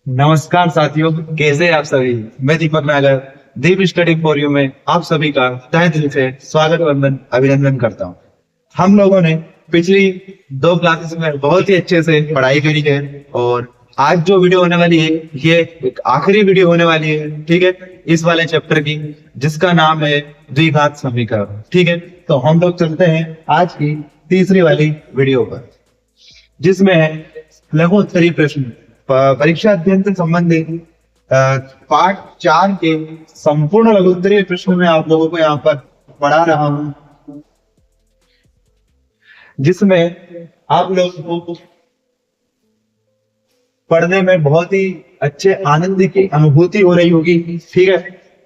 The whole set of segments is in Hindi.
नमस्कार साथियों, कैसे हैं आप सभी। मैं दीपक नागर दीप स्टडी फॉर यू में आप सभी का तहे दिल से स्वागत वंदन अभिनंदन करता हूं। हम लोगों ने पिछली दो क्लासेस में बहुत ही अच्छे से पढ़ाई करी है और आज जो वीडियो होने वाली है ये एक आखिरी वीडियो होने वाली है, ठीक है, इस वाले चैप्टर की, जिसका नाम है द्विघात समीकरण। ठीक है, तो हम लोग चलते हैं आज की तीसरी वाली वीडियो पर, जिसमें है लघुत्तरी प्रश्न परीक्षा अध्ययन से संबंधित पार्ट 4 के संपूर्ण लघुत्तरीय प्रश्न में आप लोगों को यहाँ पर पढ़ा रहा हूं, जिसमें आप लोगों को पढ़ने में बहुत ही अच्छे आनंद की अनुभूति हो रही होगी। ठीक है,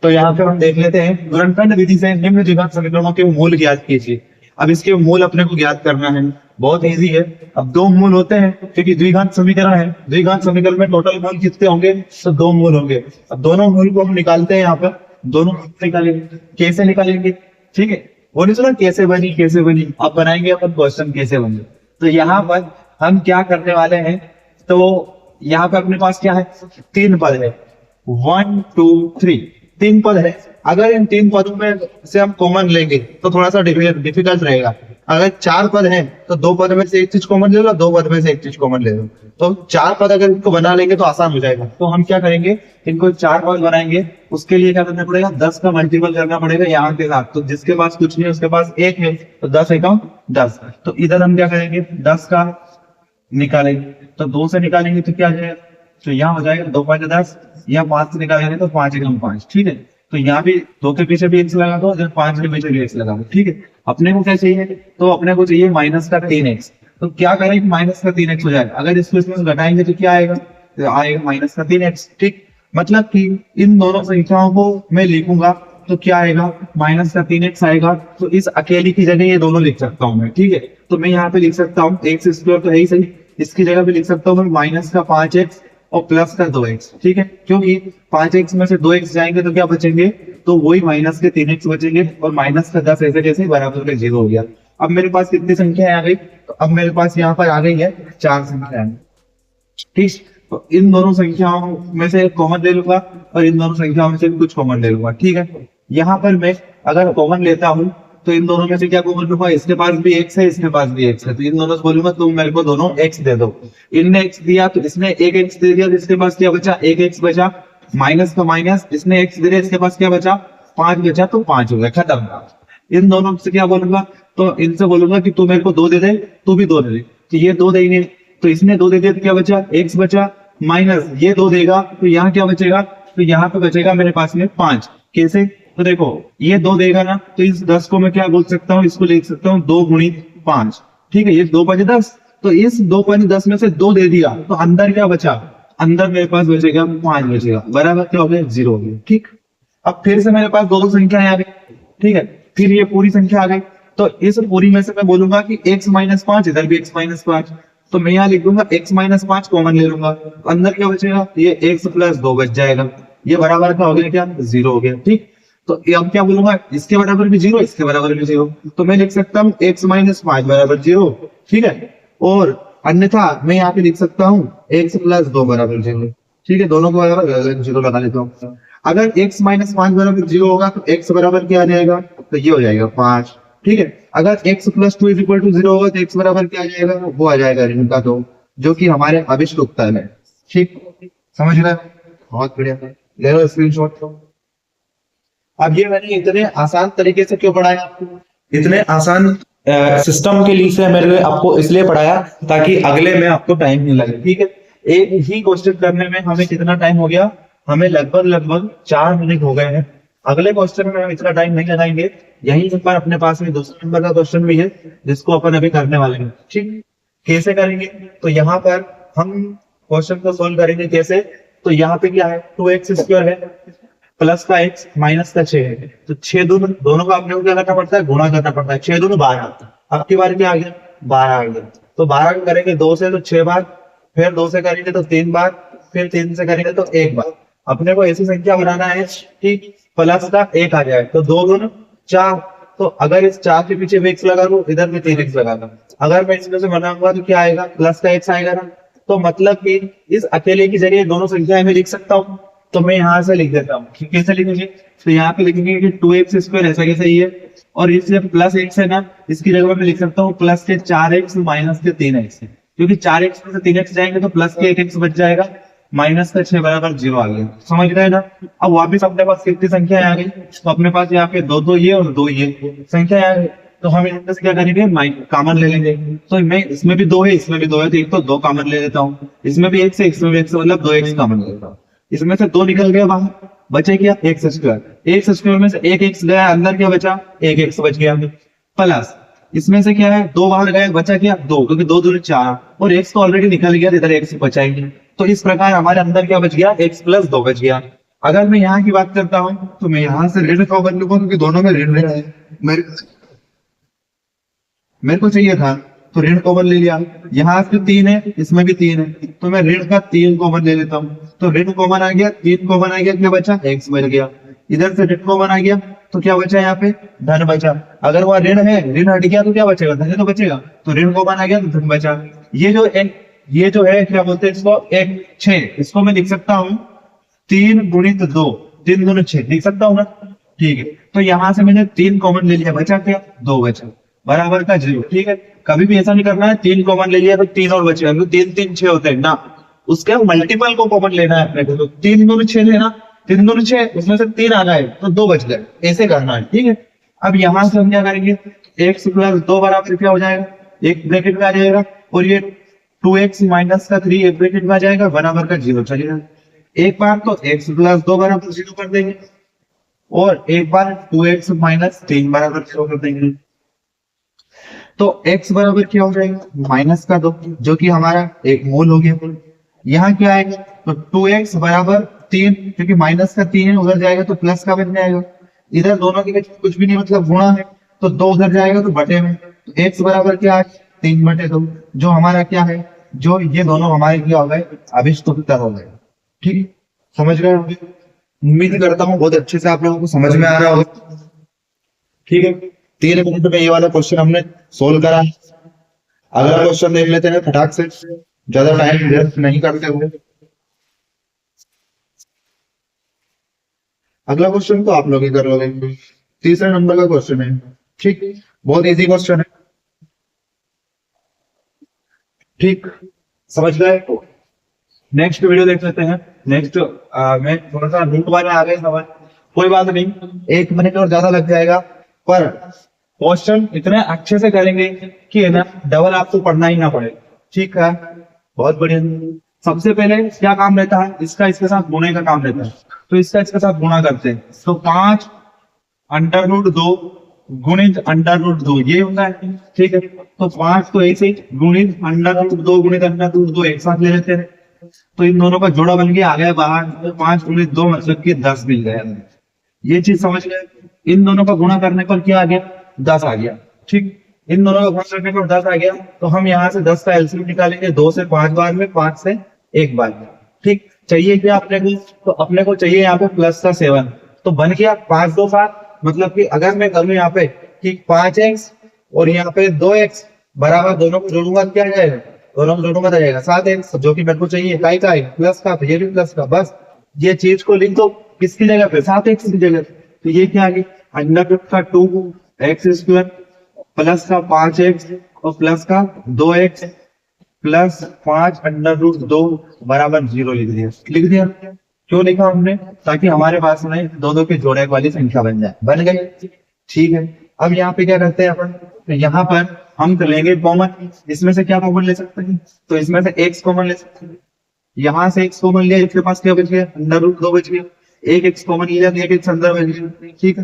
तो यहाँ पे हम देख लेते हैं। गुणनखंड विधि से निम्न द्विघात समीकरणों के मूल ज्ञात कीजिए। अब इसके मूल अपने को ज्ञात करना है, बहुत इजी है। अब दो मूल होते हैं क्योंकि द्विघात समीकरण है। द्विघात समीकरण में टोटल मूल कितने होंगे, तो दो मूल होंगे। अब दोनों मूल को हम निकालते हैं। यहाँ पर दोनों निकालेंगे, कैसे निकालेंगे, ठीक है, वो नहीं सुना कैसे बनी कैसे बनी, अब बनाएंगे अपन क्वेश्चन कैसे बने। तो यहाँ पर हम क्या करने वाले हैं, तो यहाँ पे अपने पास क्या है, तीन पद है, 1 2 3 तीन पद है। अगर इन तीन पदों में से हम कॉमन लेंगे तो थोड़ा सा डिफिकल्ट रहेगा। अगर चार पद हैं तो दो पद में से एक चीज कॉमन ले लो, दो पद में से एक चीज कॉमन ले लो। तो चार पद अगर इनको बना लेंगे तो आसान हो जाएगा। तो हम क्या करेंगे, इनको चार पद बनाएंगे। उसके लिए क्या करना पड़ेगा, 10 का मल्टीपल करना पड़ेगा यहाँ के साथ। तो जिसके पास कुछ नहीं है उसके पास एक है, तो 10 एकम 10। तो इधर हम क्या करेंगे, 10 का निकालेंगे तो 2 से निकालेंगे तो क्या आ जाएगा, तो यहाँ हो जाएगा 2 5 10, यहाँ 5 से निकालेंगे तो 5 एकम 5। ठीक है, तो यहाँ भी 2 के पीछे भी एक्स लगा दो, जब 5 के पीछे भी एक्स लगा दो। ठीक है, अपने को क्या चाहिए, तो अपने को चाहिए माइनस का 3x। तो क्या करें, माइनस का 3x हो जाएगा। अगर इसको इसमें घटाएंगे तो क्या आएगा, तो आएगा माइनस का 3x। ठीक, मतलब कि इन दोनों संख्याओं को मैं लिखूंगा तो क्या आएगा, माइनस का 3x आएगा। तो इस अकेली की जगह ये दोनों लिख सकता हूँ मैं। ठीक है, तो मैं यहाँ पे लिख सकता हूँ एक्स स्क्वायर तो है ही सही, इसकी जगह पे लिख सकता हूँ मैं माइनस का 5x और प्लस का 2x। ठीक है, क्योंकि 5x में से 2x जाएंगे तो क्या बचेंगे, तो वही माइनस के 3x बचेंगे और माइनस का 10 ऐसे जैसे बराबर का 0 हो गया। अब मेरे पास कितनी संख्या आ गई, तो अब मेरे पास यहाँ पर आ गई है 4 संख्या। ठीक, तो इन दोनों संख्याओं में से कॉमन ले लूंगा और इन दोनों संख्याओं में से कुछ कॉमन ले लूंगा। ठीक है, यहाँ पर मैं अगर कॉमन लेता हूँ तो इन दोनों में से क्या कॉमन लूंगा, इसके पास भी x है, इसके पास भी x है, तो इन दोनों से बोलूंगा तुम मेरे को दोनों x दे दो। इनने x दिया तो इसने एक x दे दिया, तो इसके पास क्या बचा, एक x बचा, माइनस का माइनस, इसने x दे दिया, इसके पास क्या बचा, 5 बचा, तो 5 हो गया, खत्म। इन दोनों से क्या बोलूंगा, तो इनसे बोलूंगा कि तू मेरे को 2 दे दे, तू भी 2 दे दे। तो ये 2 देंगे, तो इसने 2 दे दिया तो क्या बचा, x बचा, माइनस ये 2 देगा तो यहाँ क्या बचेगा, तो यहाँ पे बचेगा मेरे पास में 5। कैसे, तो देखो ये 2 देगा ना, तो इस 10 को मैं क्या बोल सकता हूँ, इसको लिख सकता हूँ 2 गुणित 5। ठीक है, ये 2 5 10, तो इस 2 5 10 में से 2 दे दिया तो अंदर क्या बचा, अंदर मेरे पास बचेगा 5 बचेगा, बराबर क्या हो गया, 0 हो गया। ठीक, अब फिर से मेरे पास दो संख्या आ गई। ठीक है, फिर ये पूरी संख्या आ गई, तो इस पूरी में से मैं बोलूंगा कि x माइनस 5, इधर भी x माइनस 5, तो मैं यहाँ लिख दूंगा x माइनस 5 कॉमन ले लूंगा, तो अंदर क्या बचेगा, ये x प्लस 2 बच जाएगा, ये बराबर क्या हो गया, क्या 0 हो गया। ठीक, तो अब क्या बोलूंगा, इसके बराबर भी 0, इसके बराबर भी 0, तो मैं लिख सकता हूँ x माइनस 5 बराबर 0। ठीक है, और अन्यथा मैं यहाँ पे लिख सकता हूँ x प्लस 2 बराबर 0। ठीक है, दोनों को बराबर 0 लगा लेता हूँ। अगर x माइनस 5 बराबर 0 होगा तो x बराबर क्या आ जाएगा, तो ये हो जाएगा 5। ठीक है, अगर x plus 2 is equal to 0 होगा तो x बराबर क्या आ जाएगा, वो आ जाएगा ऋण का 2, जो कि हमारे अभिष्ट उत्तर है। ठीक, समझ रहे, बहुत बढ़िया, ले लो स्क्रीनशॉट। अब ये मैंने इतने आसान तरीके से क्यों पढ़ाया आपको, इतने आसान सिस्टम के लिए से मेरे आपको इसलिए पढ़ाया ताकि अगले में आपको टाइम नहीं लगे। ठीक है, एक ही क्वेश्चन करने में हमें कितना टाइम हो गया, हमें लगभग 4 मिनट हो गए हैं। अगले क्वेश्चन में हम इतना टाइम नहीं लगाएंगे। यही पर अपने पास में दूसरे नंबर का क्वेश्चन भी है जिसको अपन अभी करने वाले हैं। ठीक, कैसे करेंगे, तो यहाँ पर हम क्वेश्चन को सोल्व करेंगे कैसे, तो यहाँ पे क्या है, 2x स्क्वायर है, प्लस का x माइनस का 6 है, तो 6 दोनों का अपने को क्या करना पड़ता है, गुणा करना पड़ता है। 6 दूनी 12, अब की बार क्या आ गया, 12 आ गया, तो 12 करेंगे 2 से तो 6 बार, फिर 2 से करेंगे तो 3 बार, फिर 3 से करेंगे तो 1 बार। अपने को ऐसी संख्या बनाना है, ठीक, प्लस का 1 आ जाए तो 2 दूनी 4, तो अगर इस 4 के पीछे x लगा दो, इधर भी 3x लगा दो। अगर मैं इसमें से बनाऊंगा तो क्या आएगा, प्लस का x आएगा ना, तो मतलब कि इस अकेले की जगह दोनों संख्याएं मैं लिख सकता हूँ। तो मैं यहाँ से लिख देता हूँ। कैसे लिखेंगे? तो यहाँ पे लिखेंगे कि 2x² ऐसा कैसे ही है, और इसलिए प्लस एक्स है ना, इसकी जगह मैं लिख सकता हूँ प्लस के 4x माइनस के 3x है, क्योंकि 4x में से 3x जाएंगे तो प्लस के 1x बच जाएगा, माइनस का 6 बराबर 0 आ गया। समझ गए ना? अब वापिस अपने पास कितनी संख्या आ गई? तो अपने पास यहाँ पे दो ये और दो ये संख्या आ गई। तो हम इनमें से क्या करेंगे? कॉमन ले लेंगे। तो मैं इसमें भी 2 है, इसमें भी 2 है, तो एक तो 2 कॉमन ले लेता हूँ। इसमें भी x है, इसमें भी x है, मतलब 2x कॉमन ले लेता हूँ। इसमें से 2 निकल गया बाहर, बचे क्या? x² में से एक x गया, अंदर क्या बचा? एक x बच गया। प्लस इसमें से क्या है? 2 बाहर गए, बचा क्या? 2, क्योंकि 2 दूनी 4, और x तो ऑलरेडी निकल गया, इधर x बचा ही नहीं। तो इस प्रकार हमारे अंदर क्या बच गया? x + 2 बच गया। अगर मैं यहाँ की बात करता हूँ तो मैं यहाँ से ऋण कॉमन लूंगा, क्योंकि दोनों में ऋण है। मेरे को चाहिए था तो ऋण कॉमन ले लिया। यहाँ से 3 है, इसमें भी 3 है, तो मैं ऋण का 3 कॉमन ले लेता हूँ। तो ऋण कॉमन आ गया, 3 कॉमन आ गया, क्या बचा? x बच गया। इधर से ऋण कॉमन आ गया, तो क्या बचा? यहाँ पे धन बचा। अगर वह ऋण है, ऋण हट गया तो क्या बचेगा? धन तो बचेगा। तो ऋण कॉमन आ गया तो धन बचा। ये जो है क्या बोलते हैं इसको? 6। इसको मैं लिख सकता हूँ 3 × 2, 3 दूनी 6 लिख सकता हूँ ना? ठीक है। तो यहाँ से मैंने 3 कॉमन ले लिया, बचा क्या? 2 बचा, बराबर का 0। ठीक है। कभी भी ऐसा नहीं करना है 3 कॉमन ले लिया तो 3 और बचेगा, तो 3 3 6 होते हैं ना, उसके मल्टीपल को कॉमन लेना है अपने को। तो 3 दूनी 6 लेना, 3 दूनी 6, उसमें से 3 आ गए तो 2 बच गए, ऐसे करना है। ठीक है। अब यहाँ से हम क्या करेंगे? x + 2 बराबर क्या हो जाएगा? एक ब्रैकेट में आ जाएगा, और ये 2x - का 3 एक ब्रैकेट में आ जाएगा, बराबर का 0 चलेगा। एक बार तो x + 2 बराबर 0 कर देंगे, और एक बार 2x - 3 बराबर 0 कर देंगे। तो x बराबर क्या हो जाएगा? -2, जो कि हमारा एक मूल हो गया। यहाँ क्या आएगा? तो 2x बराबर 3, क्योंकि माइनस का 3 है, उधर जाएगा तो प्लस का बन जाएगा। इधर दोनों के बीच कुछ भी नहीं, मतलब गुणा है, तो 2 उधर जाएगा तो बटे में। तो x बराबर क्या? 3/2, जो हमारा क्या है? जो ये दोनों हमारे क्या हो गए? अभिष्ट उत्तर हो गए। ठीक, समझ गए होंगे? उम्मीद करता हूँ बहुत अच्छे से आप लोगों को समझ में आ रहा होगा। ठीक है। 3 मिनट में ये वाला क्वेश्चन हमने सोल्व करा। अगला क्वेश्चन देख लेते हैं फटाक से, ज्यादा टाइम वेस्ट नहीं करते हुए। अगला क्वेश्चन तो आप लोग ही कर लोगे, तीसरे नंबर का क्वेश्चन है। ठीक, बहुत इजी क्वेश्चन है। ठीक, समझ गए? नेक्स्ट वीडियो देख लेते हैं। नेक्स्ट मैं थोड़ा सा रूट वाले आ गए समझ, कोई बात नहीं, 1 मिनट और ज्यादा लग जाएगा, पर क्वेश्चन इतने अच्छे से करेंगे कि है ना डबल आपको पढ़ना ही ना पड़े। ठीक है, बहुत बढ़िया। सबसे पहले क्या काम रहता है? इसका इसके साथ गुणे का काम रहता है, तो इसका इसके साथ गुणा करते हैं। तो 5√2 गुणित √2 ये होता है। ठीक है, तो 5 तो ऐसे गुणित √2 गुणित √2 एक साथ ले लेते हैं, तो इन दोनों का जोड़ा बन गया, आ गया बाहर। तो 5 × 2 मतलब कि 10 मिल गया। ये चीज समझ गए? इन दोनों का गुणा करने पर क्या आ गया? 10 आ गया। ठीक, इन दोनों का गुणा करने पर 10 आ गया, तो हम यहाँ से 10 का एलसीएम निकालेंगे, 2 से 5 बार में, 5 से 1 बार में। ठीक, चाहिए क्या अपने को? तो अपने को चाहिए यहाँ पे प्लस का 7, तो बन गया 5 2 7, मतलब कि अगर मैं करूँ यहाँ पे कि 5x और यहाँ पे 2x बराबर, दोनों को जोड़ूंगा क्या आ जाएगा? दोनों को जोड़ूंगा तो जाएगा 7x, जो कि मेरे को चाहिए काई का है प्लस का, तो ये भी प्लस का। बस ये चीज को लिख दो किसकी जगह पे? 7x की जगह। तो ये क्या आ गया? √2 का 2x² प्लस का 5x और प्लस का 2x प्लस 5 √2 बराबर 0 लिख दिया। लिख दिया। क्यों लिखा हमने? ताकि हमारे पास में दो के जोड़े वाली संख्या बन जाए। बन गई। ठीक है, अब यहाँ पे क्या करते हैं अपन? तो यहाँ पर हम लेंगे कॉमन। इसमें से क्या कॉमन ले सकते हैं? तो इसमें से x कॉमन ले सकते हैं। यहाँ से x कॉमन लिया, इसके पास क्या बच गया? √2 बच गया। एक x कॉमन लिया, एक x अंदर बच गया। ठीक है,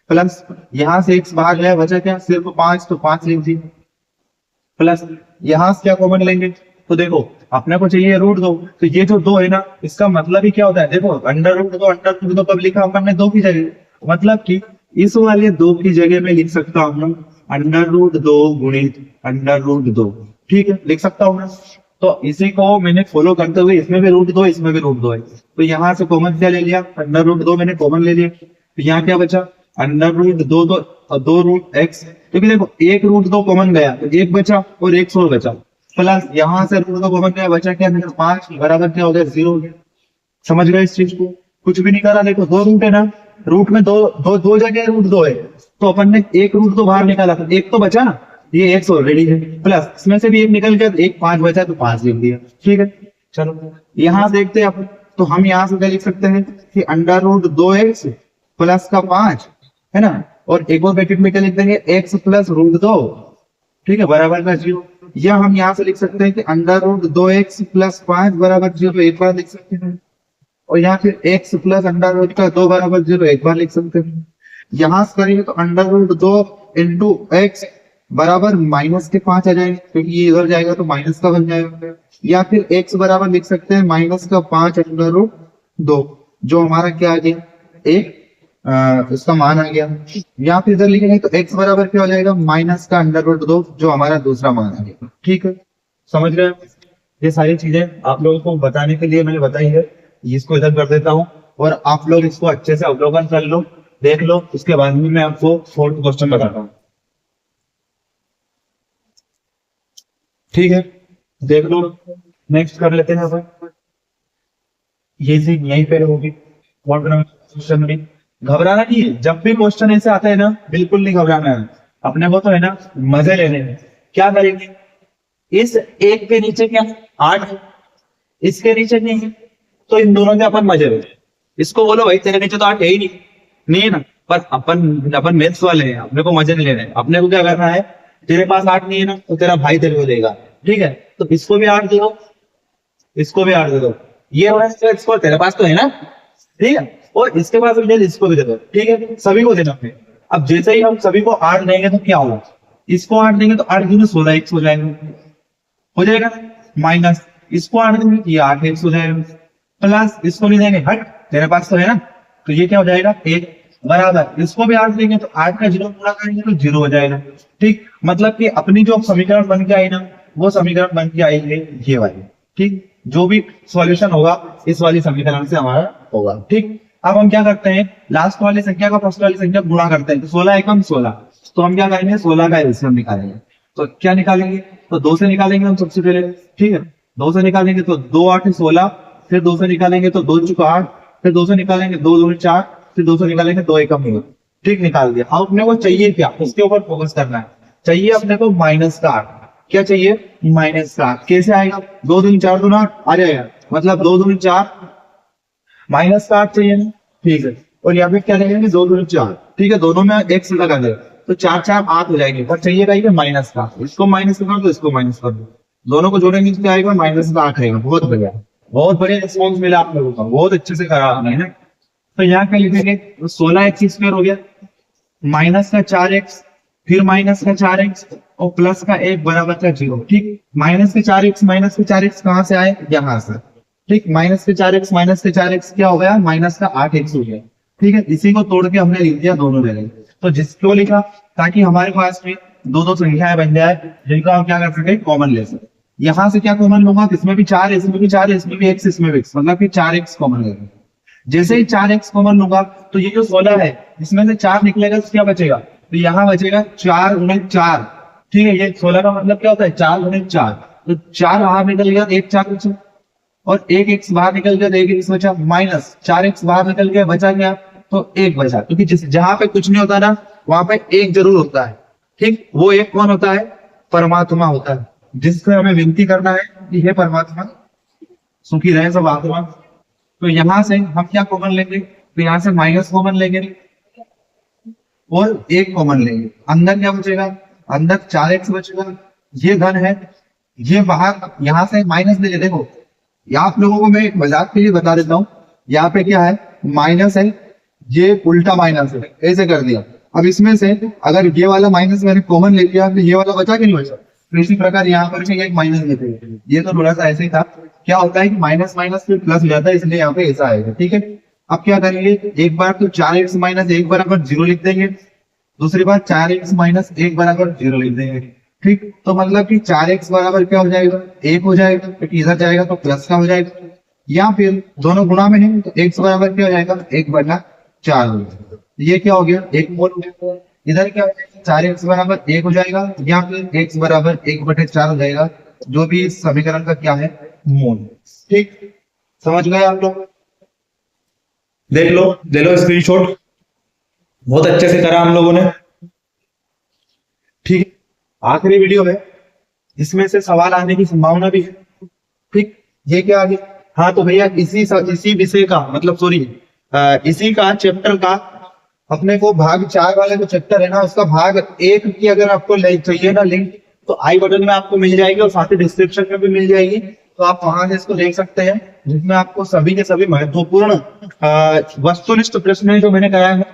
प्लस यहाँ से x बाहर गया, बचा क्या? सिर्फ 5, तो 5 लिख दिया। प्लस यहाँ से क्या कॉमन लेंगे? तो देखो अपने को चाहिए √2, तो ये जो 2 है ना, इसका मतलब ही क्या होता है? देखो √2 कब लिखा अपन ने? 2 की जगह, मतलब कि इस वाले 2 की जगह में लिख सकता हूँ √2 गुणित √2। ठीक है, लिख सकता हूँ ना। तो इसी को मैंने फॉलो करते हुए इसमें भी √2 इसमें भी √2 है, तो यहाँ से कॉमन क्या ले लिया? √2 मैंने कॉमन ले लिया। तो यहाँ क्या बचा? √2 2 √x, क्योंकि देखो एक √2 कॉमन गया तो 1 बचा और 1 और बचा, प्लस यहाँ से रूट दो कॉमन गया, बचा क्या मेरा 5 बराबर क्या हो गया 0 हो गया। समझ गए इस चीज को? कुछ भी नहीं करा। देखो दो रूट है ना, रूट में दो दो दो जगह रूट दो है, तो अपन ने एक रूट तो बाहर निकाला था, एक तो बचा ना, ये एक्स ऑलरेडी है, प्लस इसमें से भी एक निकल गया, एक 5 बचा तो 5 लिख दिया। ठीक है, चलो यहाँ देखते हैं अपन। तो हम यहाँ से क्या लिख सकते हैं कि अंडर रूट 2x प्लस का 5 है ना, और एक और ब्रैकेट में क्या लिख देंगे x प्लस रूट 2, ठीक है, बराबर का 0। या हम यहाँ से लिख सकते हैं कि अंडर रूट 2x प्लस 5 बराबर 0 एक बार लिख सकते हैं, और यहाँ फिर x प्लस अंडर रूट का 2 बराबर 0 एक बार लिख सकते हैं। यहाँ से करेंगे तो अंडर रूट 2 इंटू एक्स बराबर माइनस के 5 आ जाएंगे, क्योंकि ये इधर जाएगा तो माइनस का बन जाएगा। या फिर x बराबर लिख सकते हैं माइनस का 5 अंडर रूट 2, जो हमारा क्या आ गया एक इसका मान आ गया। या फिर इधर लिखेंगे तो x बराबर क्या हो जाएगा माइनस का अंडर रूट 2, जो हमारा दूसरा मान आ गया। ठीक है, समझ गए? ये सारी चीजें आप लोगों को बताने के लिए मैंने बताई है। इसको इधर कर देता हूँ और आप लोग इसको अच्छे से अवलोकन कर लो, देख लो, उसके बाद में मैं आपको 4th क्वेश्चन बताता हूँ। ठीक है, देख लो। नेक्स्ट कर लेते हैं अपन। ये चीज यहीं पे होगी क्वेश्चन में। घबराना नहीं है, जब भी क्वेश्चन ऐसे आता है ना, बिल्कुल नहीं घबराना है। अपने को तो है ना मजे लेने हैं। क्या करेंगे, इस एक के नीचे क्या 8 है, इसके नीचे नहीं है, तो इन दोनों के अपन मजे लेते हैं। इसको बोलो भाई तेरे नीचे तो 8 है ही नहीं है ना, पर अपन मैथ्स वाले हैं, अपने को मजे नहीं लेने हैं। अपने को क्या करना है, तेरे पास 8 नहीं है ना, तो तेरा भाई तेरे को देगा। ठीक है, तो इसको भी 8 दे दो, इसको भी 8 दे दो, ये इसको तेरे पास तो है ना, ठीक है, और इसके पास भी इसको भी दे दो। ठीक है, सभी को देना है। अब जैसे ही हम सभी को 8 देंगे तो क्या होगा, इसको 8 देंगे तो 8 दूनी 16 एक्स हो जाएगा माइनस इसको 8 देंगे ये 8 एक्स हो जाएगा, प्लस इसको नहीं देंगे, हट तेरे पास तो है ना, तो ये क्या हो जाएगा 1 बराबर इसको भी 8 देंगे तो 8 का 0 पूरा करेंगे तो 0 हो जाएगा। ठीक, मतलब कि अपनी जो समीकरण बन के आई ना, वो समीकरण बन के आई है ये वाली। ठीक, जो भी सॉल्यूशन होगा इस वाली समीकरण से हमारा होगा। ठीक, अब हम क्या करते हैं, लास्ट वाली संख्या का फर्स्ट वाली संख्या गुणा करते हैं, तो 16 एकम 16, तो हम क्या करेंगे 16 का एलसीएम निकालेंगे। तो क्या निकालेंगे, तो 2 से निकालेंगे हम सबसे पहले। ठीक है, 2 से निकालेंगे तो 2 8 16, फिर 2 से निकालेंगे तो 2 चुका 8, फिर 2 से निकालेंगे 2 2 4, फिर 2 से निकालेंगे 2 एकम 1। ठीक, निकाल दिया। अब अपने को चाहिए क्या, उसके ऊपर फोकस करना है। चाहिए अपने को माइनस का 8। क्या चाहिए, माइनस का 8। कैसे आएगा, 2 2 4 2 8 आ जाएगा, मतलब 2 2 4 माइनस का 8 चाहिए ना। ठीक है, और यहाँ पे क्या लगेंगे 2 2 4। ठीक है, दोनों में एक्स लगा दे तो 4 4 8 हो जाएंगे, पर चाहिए क्या माइनस का, इसको माइनस कर दो, इसको माइनस कर दो, दोनों को जोड़ेंगे तो क्या आएगा माइनस का 8 आएगा। बहुत बढ़िया, बहुत बढ़िया रिस्पॉन्स मिला आप लोगों का, बहुत अच्छे से करा आपने है ना। तो यहाँ क्या लिखेंगे, तो 16 एक्स स्क्वायर हो गया, माइनस का 4x, फिर माइनस का 4x और प्लस का 1 बराबर का 0। ठीक, माइनस के 4x कहाँ से आए, यहाँ से। ठीक, माइनस के 4x क्या हो गया, माइनस का 8x हो गया। ठीक है, इसी को तोड़ के हमने लिख दिया दोनों जगह। तो जिसको लिखा, ताकि हमारे पास में दो दो संख्याएं बन जाए जिनका हम क्या कर सके, कॉमन ले सके। यहाँ से क्या कॉमन लूंगा, इसमें भी 4 है, इसमें भी 4 है, इसमें भी x, इसमें भी x, मतलब कि 4x कॉमन लेंगे। जैसे ही 4x कॉमन लूंगा तो ये जो 16 है इसमें से 4 निकलेगा तो क्या बचेगा, तो यहाँ बचेगा 4 गुणे 4। ठीक है, ये 16 का मतलब क्या होता है 4 गुणे 4, तो 4 बाहर निकल गया, 1 4 बचा, और 1 x बाहर निकल गया, 1 x बचा, माइनस 4x बाहर निकल गया, बचा गया तो 1 बचा। क्योंकि जहां पे कुछ नहीं होता ना, वहां पे 1 जरूर होता है। ठीक, वो 1 कौन होता है, परमात्मा होता है, जिससे हमें विनती करना है कि हे परमात्मा सुखी रहे सब आत्मा। तो यहां से हम क्या कॉमन लेंगे, तो यहां से माइनस कॉमन लेंगे और 1 कॉमन लेंगे। अंदर क्या बचेगा, अंदर 4x बचेगा, ये धन है, ये बाहर यहाँ से माइनस ले ले। देखो आप लोगों को मैं एक मजाक के लिए बता देता हूँ, यहाँ पे क्या है माइनस है, ये उल्टा माइनस है, ऐसे कर दिया। अब इसमें से अगर ये वाला माइनस मैंने कॉमन ले लिया तो ये वाला बचा कि नहीं बचा, तो इसी प्रकार यहाँ पर एक माइनस लेते हैं। ये तो थोड़ा सा ऐसे ही था, क्या होता है कि माइनस माइनस फिर प्लस हो जाता है, इसलिए यहाँ पे ऐसा आएगा। ठीक है, अब क्या करेंगे, एक बार तो 4x माइनस 1 बराबर 0 लिख देंगे, दूसरी बार 4x माइनस 1 बराबर 0 लिख देंगे। ठीक, तो मतलब कि 4x बराबर क्या हो जाएगा, 1 हो जाएगा, क्योंकि इधर जाएगा तो प्लस का हो जाएगा, या फिर दोनों गुणा में है तो x बराबर क्या हो जाएगा 1/4 हो जाएगा। ये क्या हो गया, 1 मोल हो गया। इधर क्या हो जाएगा 4x बराबर 1 हो जाएगा, या फिर x बराबर 1/4 हो जाएगा, जो भी इस समीकरण का क्या है, मूल। ठीक, समझ गए आप लोग? देख लो, ले लो स्क्रीनशॉट, बहुत अच्छे से करा हम लोगों ने। ठीक, आखिरी वीडियो है, इसमें से सवाल आने की संभावना भी है। ठीक, ये क्या आ गया? हाँ तो भैया इसी विषय का मतलब सॉरी इसी का चैप्टर का अपने को भाग 4 वाला जो चैप्टर है ना, उसका भाग 1 की अगर आपको चाहिए ना लिंक, तो आई बटन में आपको मिल जाएगी और साथ ही डिस्क्रिप्शन में भी मिल जाएगी, तो आप वहां से इसको देख सकते हैं, जिसमें आपको सभी के सभी महत्वपूर्ण वस्तुनिष्ठ प्रश्न जो मैंने कराया है।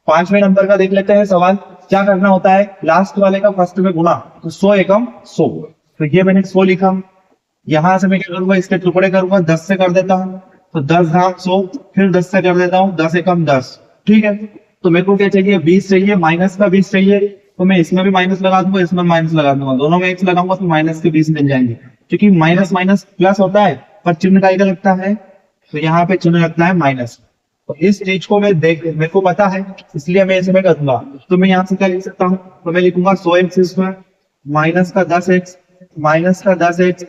5वें नंबर का देख लेते हैं सवाल। क्या करना होता है? लास्ट वाले का फर्स्ट में गुणा, तो 100 एकम 100, तो ये मैंने 100 लिखा। यहां से मैं क्या करूंगा, इसके टुकड़े करूंगा, 10 से कर देता हूँ, तो 10 घात 100, फिर 10 से कर देता हूँ, 10 एकम 10। ठीक है, तो मेरे को क्या चाहिए, 20 चाहिए, माइनस का 20 चाहिए, तो मैं इसमें भी माइनस लगा दूंगा, इसमें माइनस लगा दूंगा, दोनों में एक्स लगाऊंगा तो माइनस के 20 मिल जाएंगे। क्योंकि माइनस माइनस प्लस होता है, पर चिन्ह का इधर लगता है, तो यहाँ पे चिन्ह लगता है माइनस। तो इस चीज को मेरे को पता है, इसलिए मैं इसमें कर दूंगा। तो मैं यहाँ से क्या लिख सकता हूँ, तो मैं लिखूंगा 100x² माइनस का 10x माइनस का 10x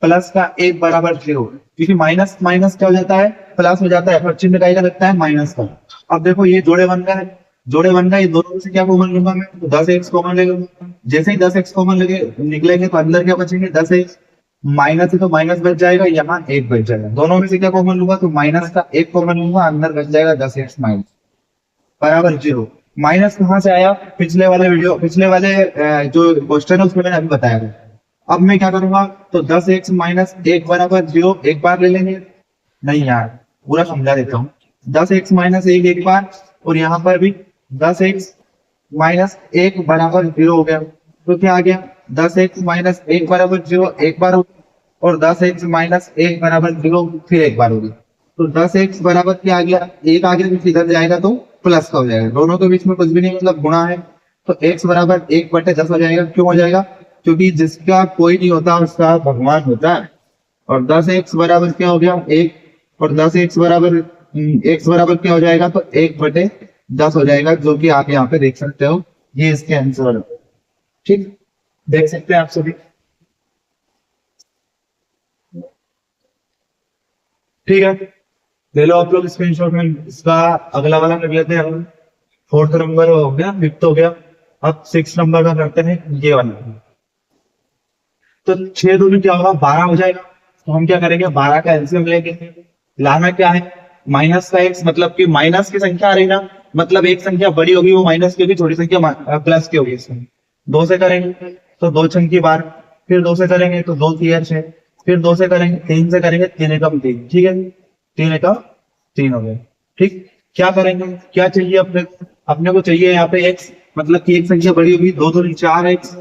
प्लस का 1 बराबर 0। क्योंकि माइनस माइनस क्या हो जाता है, प्लस हो जाता है, पर चिन्ह का इधर लगता है माइनस का। अब देखो ये जोड़े बन गए, जोड़े बन गए, ये दोनों में से क्या कॉमन लूंगा मैं, तो 10x कॉमन ले लूंगा। जैसे ही 10x कॉमन लगे निकलेंगे तो अंदर क्या बचेंगे, 10x, माइनस है तो माइनस बच जाएगा, यहाँ 1 बच जाएगा। दोनों में से क्या कॉमन लूंगा, तो माइनस का 1 कॉमन लूंगा, अंदर बच जाएगा 10x माइनस बराबर 0। माइनस कहाँ से आया, पिछले वाले जो क्वेश्चन है उसमें मैंने अभी बताया था। अब मैं क्या करूंगा, तो 10x माइनस 1 बराबर 0 एक बार ले लेंगे, नहीं यार पूरा समझा देता हूँ। 10x माइनस 1 एक बार, और यहाँ पर भी 10x माइनस 1 बराबर 0 हो गया, तो क्या आ गया, 10x माइनस 1 बराबर 0 एक बार हो गया, और 10x माइनस 1 बराबर 0 फिर एक बार हो गया। तो 10x बराबर क्या आ गया, 1 आ गया, तो इधर जाएगा तो प्लस का हो जाएगा, दोनों के बीच में कुछ भी नहीं, मतलब गुणा है, तो x बराबर 1/10 हो जाएगा। क्यों हो जाएगा, क्योंकि जिसका कोई नहीं होता उसका भगवान होता है। और 10x बराबर क्या हो गया, 1, और 10x बराबर x बराबर क्या हो जाएगा, तो 1/10 हो जाएगा, जो कि आप यहाँ पे देख सकते हो, ये इसके आंसर है। ठीक, देख सकते हैं आप सभी। ठीक है, ले लो आप लोग स्क्रीनशॉट में। इसका अगला वाला कर लेते हैं हम। 4th नंबर हो गया, 5th हो गया, अब 6 नंबर का करते हैं, ये वाला। तो 6 दूनी क्या होगा, 12 हो जाएगा। तो हम क्या करेंगे, 12 का एलसीएम लेंगे। लाना क्या है, माइनस का x, मतलब कि माइनस की संख्या आ रही ना, मतलब एक संख्या बड़ी होगी वो माइनस की होगी, छोटी संख्या प्लस की होगी। इसमें 2 से करेंगे तो 2 छंग की 12, फिर 2 से करेंगे तो 2 तिया 6, फिर 2 से करेंगे, 3 से करेंगे 3 एकम 3। ठीक है, 3 एकम 3 हो गया। ठीक, क्या करेंगे, क्या चाहिए अपने को चाहिए यहाँ पे x, मतलब कि एक संख्या बड़ी होगी, 2 दूनी 4x,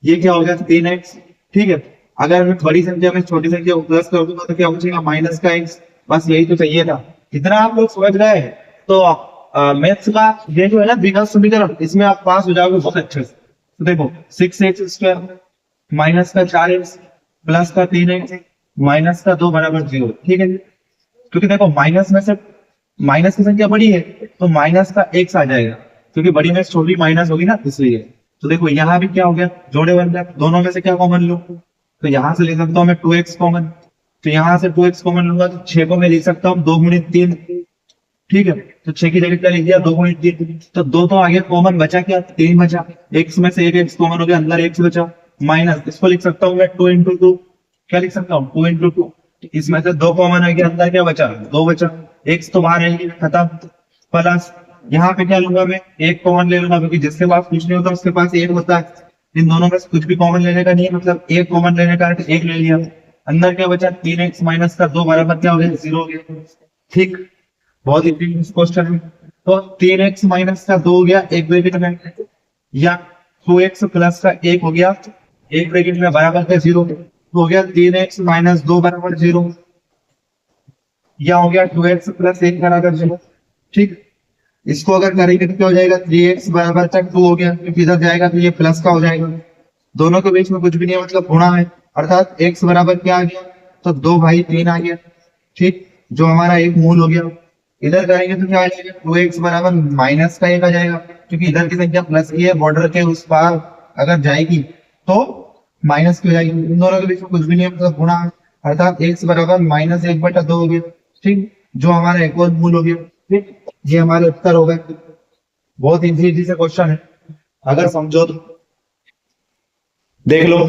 ये क्या हो गया 3x। ठीक है, अगर मैं बड़ी संख्या में छोटी संख्या को प्लस कर दूंगा तो क्या बचेगा, माइनस का x। बस यही तो चाहिए था, इतना आप लोग समझ गए। तो मैथ्स का ये जो है ना द्विघात समीकरण, इसमें आप पास हो जाओगे बहुत अच्छे से। तो देखो 6x² माइनस का 4x प्लस का 3x माइनस का 2 बराबर 0। ठीक है, क्योंकि देखो माइनस में से माइनस की संख्या बड़ी है तो माइनस का x आ जाएगा, क्योंकि बड़ी में छोटी माइनस होगी ना, इसलिए। तो देखो यहाँ भी क्या हो गया, जोड़े बन गया, दोनों में से क्या कॉमन लो, तो यहाँ से ले सकता हूँ मैं 2x कॉमन, तो यहाँ से 2x कॉमन लूंगा तो 6 को मैं लिख सकता हूँ 2 गुणित 3। ठीक है, तो 6 की जगह क्या लिख दिया, 2 गुणित 3, तो 2 तो आगे कॉमन बचा, क्या 3 बचा, x में से एक x कॉमन हो गया, अंदर x बचा, माइनस इसको लिख सकता हूँ मैं 2 इंटू 2, क्या लिख सकता हूँ 2 इंटू 2, इसमें से 2 कॉमन है गया, अंदर क्या बचा 2 बचा, x तो बाहर रहेगी खत्म, प्लस यहाँ पे क्या लूंगा मैं 1 कॉमन ले लूंगा, क्योंकि जिसके पास कुछ नहीं होता उसके पास 1 होता है। इन दोनों में से कुछ भी कॉमन लेने का नहीं है, मतलब 1 कॉमन लेने का है तो 1 ले लिया, अंदर क्या बचा 3x माइनस का 2 बराबर क्या हो गया 0 हो गया। ठीक, बहुत इंपॉर्टेंट क्वेश्चन है। तो 3x माइनस का 2 हो गया एक ब्रैकेट में, या 2x प्लस का 1 हो गया एक ब्रैकेट में बराबर का 0, तो हो गया 3x माइनस 2 बराबर 0, या हो गया 2x प्लस 1 बराबर 0। ठीक, इसको अगर करेंगे तो क्या हो जाएगा 3x बराबर तक 2 हो गया, क्योंकि इधर जाएगा तो ये प्लस का हो जाएगा, दोनों के बीच में कुछ भी नहीं है, मतलब गुणा है, अर्थात x बराबर क्या आ गया, तो 2/3 आ गया। ठीक, जो हमारा एक मूल हो गया। इधर करेंगे तो क्या आ जाएगा 2x बराबर माइनस का 1 आ जाएगा, क्योंकि इधर की संख्या प्लस की है, बॉर्डर के उस पार अगर जाएगी तो माइनस की हो जाएगी, इन दोनों के बीच में कुछ भी नहीं है, मतलब गुणा, अर्थात x बराबर -1/2 हो गया। ठीक, जो हमारा एक और मूल हो गया। ठीक, ये हमारे उत्तर हो गए। बहुत इजी से क्वेश्चन है, अगर समझो तो देख लो।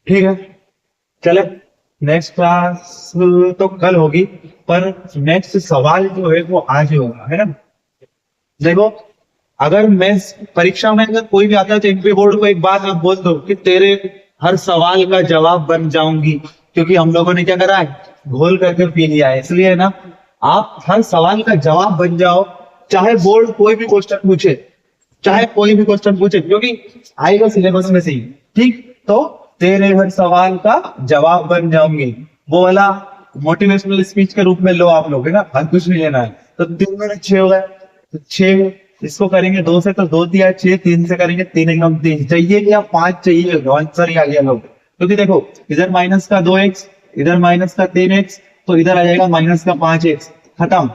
ठीक है, चले नेक्स्ट क्लास तो कल होगी, पर नेक्स्ट सवाल जो है वो आज ही होगा, है ना। देखो, अगर मैं परीक्षा में अगर कोई भी आता है तो एमपी बोर्ड को एक बात आप बोल दो कि तेरे हर सवाल का जवाब बन जाऊंगी, क्योंकि हम लोगों ने क्या करा है, घोल करके पी लिया है। इसलिए ना, आप हर सवाल का जवाब बन जाओ, चाहे बोर्ड कोई भी क्वेश्चन पूछे, चाहे कोई भी क्वेश्चन पूछे, क्योंकि आएगा सिलेबस में से ही। ठीक, तो तेरे हर सवाल का जवाब बन जाऊंगी, वो वाला मोटिवेशनल स्पीच के रूप में लो आप लोग, है ना। हर कुछ नहीं लेना है। तो 3 में 6 हो गए, तो 6 इसको करेंगे 2 से, तो 2 दिया 6, 3 से करेंगे 3 एकम 3 चाहिए या 5 चाहिए, आंसर ही आ गया लोग। क्योंकि देखो, इधर माइनस का 2x, इधर माइनस का 3x, तो इधर आ जाएगा माइनस का 5x, खत्म।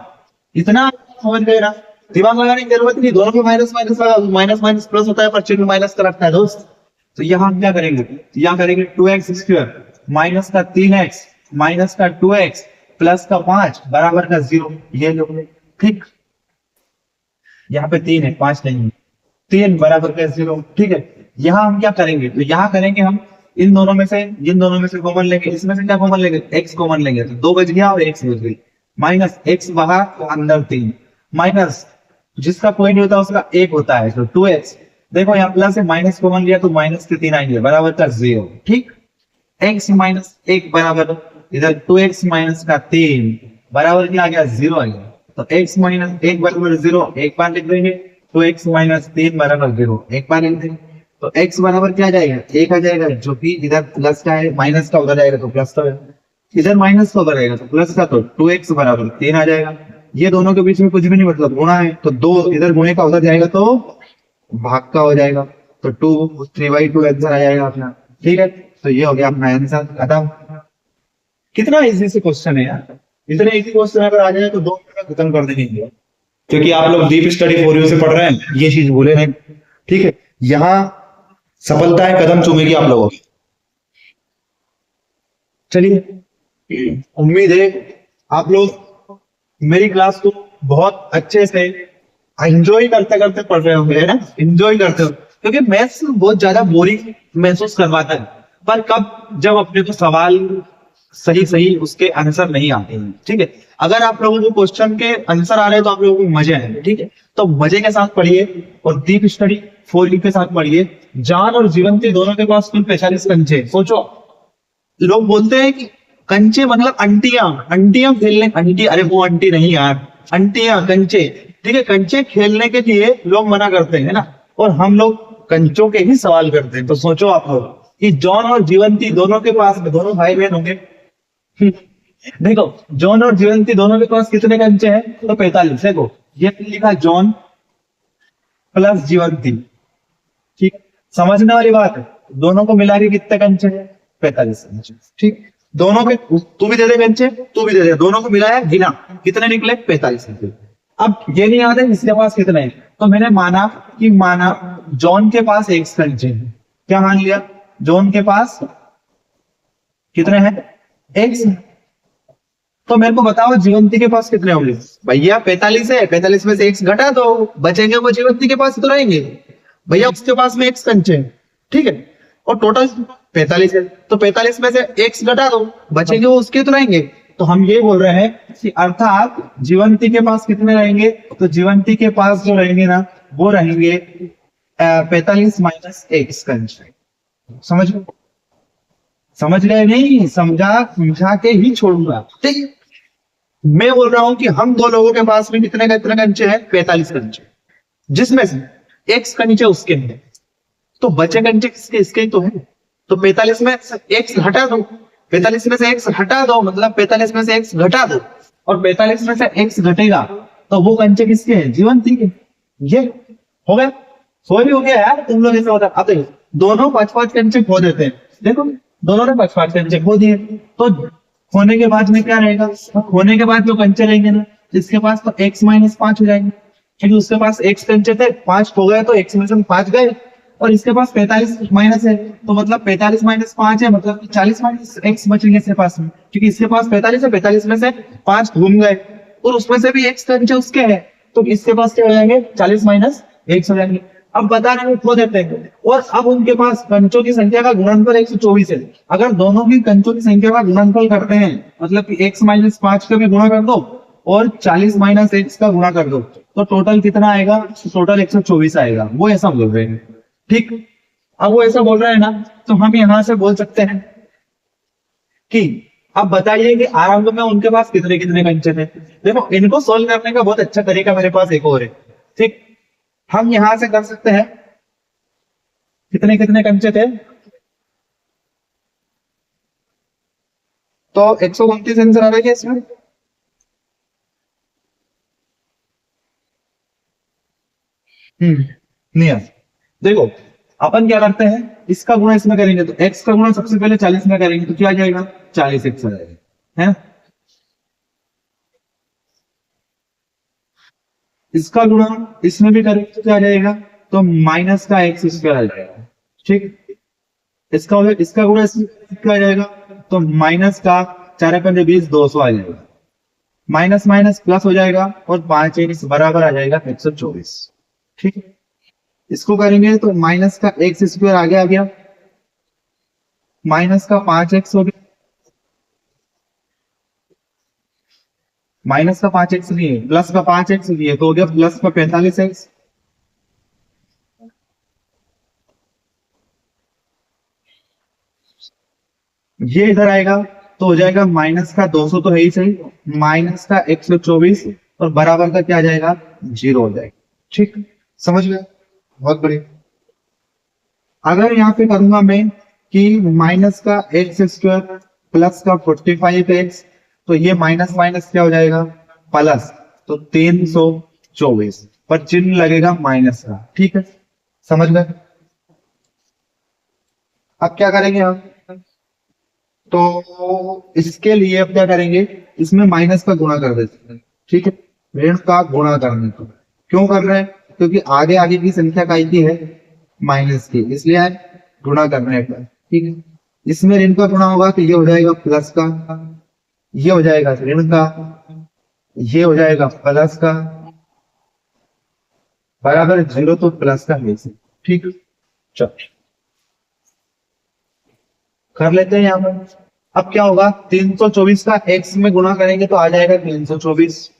इतना समझ गए ना, दिमाग लगाने की जरूरत नहीं, दोनों को माइनस माइनस लगा, माइनस माइनस प्लस होता है, पर चिन्ह माइनस का रखता है दोस्त। तो यहाँ हम क्या करेंगे, यहाँ करेंगे 2x² माइनस का 3x माइनस का 2x प्लस का 5 बराबर का 0, ये लोग। ठीक, यहाँ पे 3 है, 5 नहीं है, 3 बराबर का 0। ठीक है, यहाँ हम क्या करेंगे, तो यहाँ करेंगे हम इन दोनों में से, इन दोनों में से कॉमन लेंगे, इसमें से क्या कॉमन लेंगे, x कॉमन लेंगे, तो 2 बच गया और x बच गई, माइनस x बाहर तो अंदर 3, माइनस जिसका कोई नहीं होता उसका 1 होता है, तो 2x। देखो यहाँ प्लस है, माइनस कॉमन लिया तो माइनस के 3 आएंगे, बराबर का 0। ठीक, x माइनस 1 बराबर इधर 2x माइनस का 3 बराबर क्या आ गया, 0 आ गया। तो x माइनस 1 बराबर 0, एक बार लिख देंगे, तो x माइनस 3 बराबर 0, एक बार लिख देंगे, तो x बराबर क्या आ जाएगा, 1 आ जाएगा, जो कि इधर प्लस का है, माइनस का उधर जाएगा तो प्लस का है, इधर माइनस का उधर आएगा तो प्लस का, तो 2x बराबर 3 आ जाएगा। ये दोनों के बीच में कुछ भी नहीं, मतलब गुणा है, तो 2 इधर गुणे का उधर जाएगा तो भाग का हो जाएगा, तो 2 3/2 आंसर आ जाएगा अपना। ठीक है, तो ये हो गया अपना आंसर, खत्म। कितना इजी से क्वेश्चन है यार, इतने इजी क्वेश्चन अगर आ जाए तो 2 मिनट में खत्म कर देंगे, क्योंकि आप लोग डीप स्टडी फॉर यू से पढ़ रहे हैं, ये चीज भूले नहीं। ठीक है, यहाँ सफलताएं कदम चूमेगी आप लोगों की। चलिए, उम्मीद है आप लोग मेरी क्लास को बहुत अच्छे से एंजॉय करते करते पढ़ रहे होंगे, है ना, एंजॉय करते हो, क्योंकि मैथ्स बहुत ज्यादा बोरिंग महसूस करवाता है, पर कब, जब अपने को सवाल सही सही उसके आंसर नहीं आते हैं। ठीक है, अगर आप लोगों को क्वेश्चन के आंसर आ रहे हैं तो आप लोगों को मजे आएंगे। ठीक है, तो मजे के साथ पढ़िए और डीप स्टडी फॉर यू के साथ पढ़िए। जान और जीवंती दोनों के पास कुल 45 कंचे। सोचो, लोग बोलते हैं कि कंचे मतलब अंटियां, अंटियां खेलने, अंटी, अरे वो अंटी नहीं यार, अंटियां, कंचे। ठीक है, कंचे खेलने के लिए लोग मना करते हैं ना, और हम लोग कंचों के ही सवाल करते हैं। तो सोचो आप लोग कि जॉन और जीवंती दोनों के पास, दोनों भाई बहन होंगे। देखो, जॉन और जीवंती दोनों के पास कितने कंचे हैं, तो 45। देखो, ये लिखा जॉन प्लस जीवंती। ठीक, समझने वाली बात है, दोनों को मिला के कितने कंचे हैं, 45 कंचे। ठीक, दोनों के, तू भी दे दे कंचे, तू भी दे दे, दोनों को मिलाया, गिना, कितने निकले, 45 निकले। अब ये नहीं याद है इसके पास कितने हैं, तो मैंने माना जॉन के पास x कंचे हैं। क्या मान लिया, जॉन के पास कितने हैं, x। तो मेरे को बताओ जीवंती के पास कितने होंगे, भैया 45 है, 45 में से x घटा दो, बचेंगे वो जीवंती के पास तो रहेंगे, भैया उसके पास में x कंचे हैं। ठीक है, और टोटल 45 है, तो 45 में से x घटा दो, बचेंगे वो उसके तो रहेंगे। तो हम ये बोल रहे हैं कि अर्थात जीवंती के पास कितने रहेंगे, तो जीवंती के पास जो रहेंगे ना, वो रहेंगे 45 माइनस x कंचे। समझ गए, समझ गए नहीं, समझा के ही छोड़ूंगा। ठीक है, मैं बोल रहा हूं कि हम दो लोगों के पास में कितने कंचे हैं, 45 कंचे, जिसमें से x कंचे उसके हैं, तो बचे कंचे किसके, इसके ही तो है। तो 45 में से x हटा दो, 45 में से x हटा दो, मतलब 45 में से x घटा दो, और 45 में से x घटेगा तो वो कंचे किसके हैं, जीवंती के। ये हो गया, सॉरी हो गया यार, तुम लोग ऐसा होता। अब देखो, दोनों 5-5 कंचे खो देते हैं, देखो दोनों ने 5-5 कंचे खो दिए, तो खोने के बाद में क्या रहेगा, खोने के बाद जो कंचे रहेंगे ना, इसके पास तो x माइनस 5 हो जाएंगे, क्योंकि उसके पास x कंचे थे, 5 खो गए तो x में से 5 गए, और इसके पास 45 माइनस है, तो मतलब 45 माइनस 5 है, मतलब 40 माइनस एक्स बचेंगे इसके पास में, क्योंकि इसके पास 45 है, 45 में से 5 घूम गए और उसमें से भी एक्स कंचे उसके हैं, तो इसके पास क्या हो जाएंगे 40 माइनस एक्स हो जाएंगे। अब बता रहे हैं खो देते हैं, और अब उनके पास कंचों की संख्या का गुणनफल 124 है। अगर दोनों की कंचों की संख्या का गुणनफल करते हैं, मतलब कि x माइनस 5 का भी गुणा कर दो और 40 माइनस एक्स का गुणा कर दो, तो टोटल कितना आएगा, टोटल 124 आएगा, वो ऐसा बोल रहे हैं। ठीक, अब वो ऐसा बोल रहे हैं ना, तो हम यहां से बोल सकते हैं कि अब बताइए कि आरंभ में उनके पास कितने कितने कंचे थे। देखो इनको सोल्व करने का बहुत अच्छा तरीका मेरे पास एक और है। ठीक, हम यहां से कर सकते हैं कितने कितने कंचे थे, तो 129 आंसर आ रहा है इसमें। नहीं आ, देखो अपन क्या करते हैं, इसका गुणा इसमें करेंगे, तो एक्स का गुणा सबसे पहले 40 में करेंगे, तो क्या आ जाएगा 40 एक्स आ जाएगा, है। इसका गुणा इसमें भी करेंगे तो क्या आ जाएगा, तो माइनस का एक्स स्क्वायर आ जाएगा। ठीक, इसका गुणा इसमें क्या आ जाएगा, तो माइनस का 4×5 = 20, 200 आ जाएगा, माइनस माइनस प्लस हो जाएगा और 5 एक्स बराबर आ जाएगा 124। ठीक है, इसको करेंगे तो माइनस का एक्स स्क्वायर आगे आ गया, माइनस का 5x हो गया, माइनस का 5x नहीं है, प्लस का 5x है, तो हो गया प्लस का 45x। ये इधर आएगा तो हो जाएगा माइनस का 200 तो है ही सही, माइनस का 124 और बराबर का क्या आ जाएगा, 0 हो जाएगा। ठीक, समझ गए, बहुत बढ़िया। अगर यहाँ पे करूंगा मैं कि माइनस का एक्स स्क्वायर प्लस का 45x, तो ये माइनस माइनस क्या हो जाएगा प्लस, तो 324 पर चिन्ह लगेगा माइनस का। ठीक है, समझ गए। अब क्या करेंगे हम, तो इसके लिए अब क्या करेंगे, इसमें माइनस का गुणा कर देते हैं। ठीक है, ऋण का गुणा करने को क्यों कर रहे हैं, क्योंकि आगे आगे की संख्या काय की है, माइनस की, इसलिए गुणा करने का। ठीक है, इसमें ऋण का गुणा होगा तो ये हो जाएगा प्लस का, ये हो जाएगा ऋण का, ये हो जाएगा प्लस का, बराबर 0, तो प्लस का है। ठीक है, चलो कर लेते हैं यहाँ पर। अब क्या होगा, 324 का x में गुणा करेंगे तो आ जाएगा 324,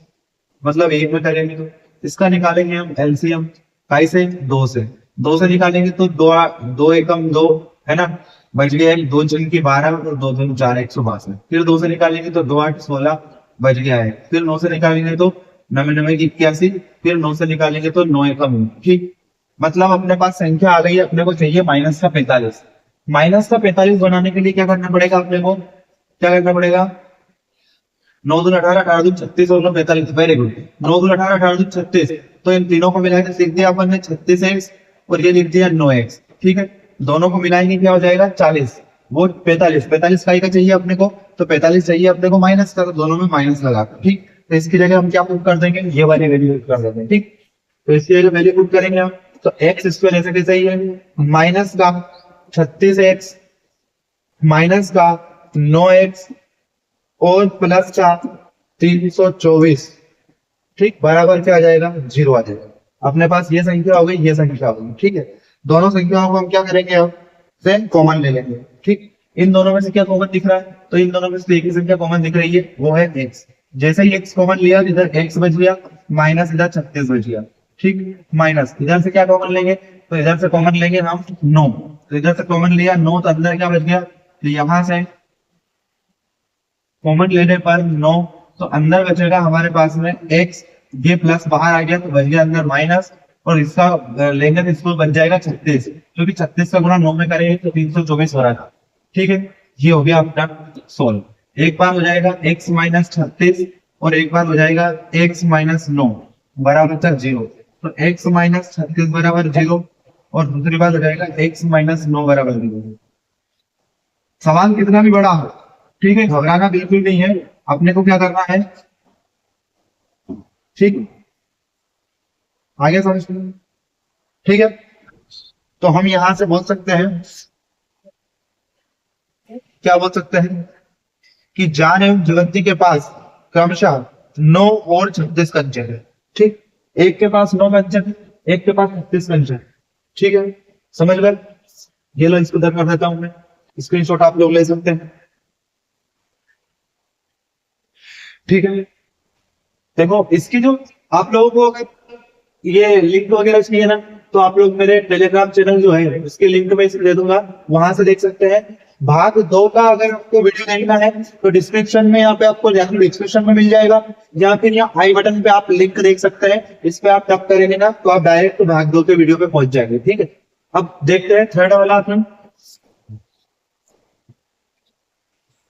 मतलब एक में करेंगे तो इसका निकालेंगे हम एलसीएम, काई से 2 से, 2 से निकालेंगे तो 2 2 एकम 2, है ना, बच गया 2 चंग की 12 और 2 दूनी 4, 162। फिर 2 से निकालेंगे तो 2 8 16 बच गया है, फिर 9 से निकालेंगे तो 9 9 की 81, फिर 9 से निकालेंगे तो 9 एकम 9। ठीक, मतलब अपने पास संख्या आ गई है, अपने को चाहिए माइनस का 45। माइनस का 45 बनाने के लिए क्या करना पड़ेगा अपने को, क्या करना पड़ेगा, 9 दूनी 18, 18 दूनी 36 और 9 45, वेरी गुड। 9 दूनी 18, 18 दूनी 36, तो इन तीनों को मिलाकर लिख दिया अपन ने 36x और ये लिख दिया 9x। ठीक है, दोनों को मिलाएंगे क्या हो जाएगा 40, वो 45, 45 का चाहिए अपने को, तो 45 चाहिए अपने को माइनस का, तो दोनों में माइनस लगा। ठीक, तो इसकी जगह हम क्या पुट कर देंगे, ये वाली वैल्यू पुट कर देंगे। ठीक, तो इसकी जगह वैल्यू पुट करेंगे हम, तो एक्स स्क्वायर ऐसे कैसे ही है, माइनस का 36x माइनस का 9x और प्लस का 324। ठीक, बराबर क्या आ जाएगा, 0 आ जाएगा। अपने पास ये संख्या हो गई, ये संख्या हो गई। ठीक है, दोनों संख्याओं को हम क्या करेंगे, अब से कॉमन ले लेंगे। ठीक, इन दोनों में से क्या कॉमन दिख रहा है, तो इन दोनों में से एक ही संख्या कॉमन दिख रही है, वो है x। जैसे ही x कॉमन लिया, इधर x बच गया, माइनस इधर 36 बच गया। ठीक, माइनस इधर से क्या कॉमन लेंगे, तो इधर से कॉमन लेंगे हम 9, तो इधर से कॉमन लिया 9, तो अंदर क्या बच गया, तो यहां से कॉमन लेने पर 9, तो अंदर बचेगा हमारे पास में x, ये प्लस बाहर आ गया तो बच गया अंदर माइनस, और इसका लेंगे तो इसको बच जाएगा 36, क्योंकि 36 का गुणा 9 में करेंगे तो 324 हो रहा था। ठीक है, ये हो गया अपना सोल्व। एक बार हो जाएगा x माइनस 36 और एक बार हो जाएगा x माइनस 9 बराबर तक 0, तो x माइनस 36 बराबर 0 और दूसरी बार हो जाएगा x माइनस 9 बराबर 0। सवाल कितना भी बड़ा हो, ठीक है, घबराना बिल्कुल नहीं है, अपने को क्या करना है। ठीक, आगे समझ, ठीक है, तो हम यहां से बोल सकते हैं, क्या बोल सकते हैं कि जान एवं जयंती के पास क्रमशः 9 और 36 कंचन है। ठीक, एक के पास 9 कंचन है, एक के पास 36 कंचन है। ठीक है, समझ गए? ये लो, इसको इधर कर देता हूं मैं, स्क्रीनशॉट आप लोग ले सकते हैं। ठीक है, देखो इसकी जो आप लोगों को अगर ये लिंक वगैरह चाहिए ना, तो आप लोग मेरे टेलीग्राम चैनल जो है उसके लिंक में इसे दे दूंगा, वहां से देख सकते हैं। भाग 2 का अगर आपको वीडियो देखना है तो डिस्क्रिप्शन में यहाँ पे आपको डिस्क्रिप्शन में मिल जाएगा, या फिर यहाँ आई बटन पे आप लिंक देख सकते हैं, इस पे आप टैप करेंगे ना तो आप डायरेक्ट भाग 2 के वीडियो पे पहुंच जाएंगे। ठीक है, अब देखते हैं थर्ड वाला अपन,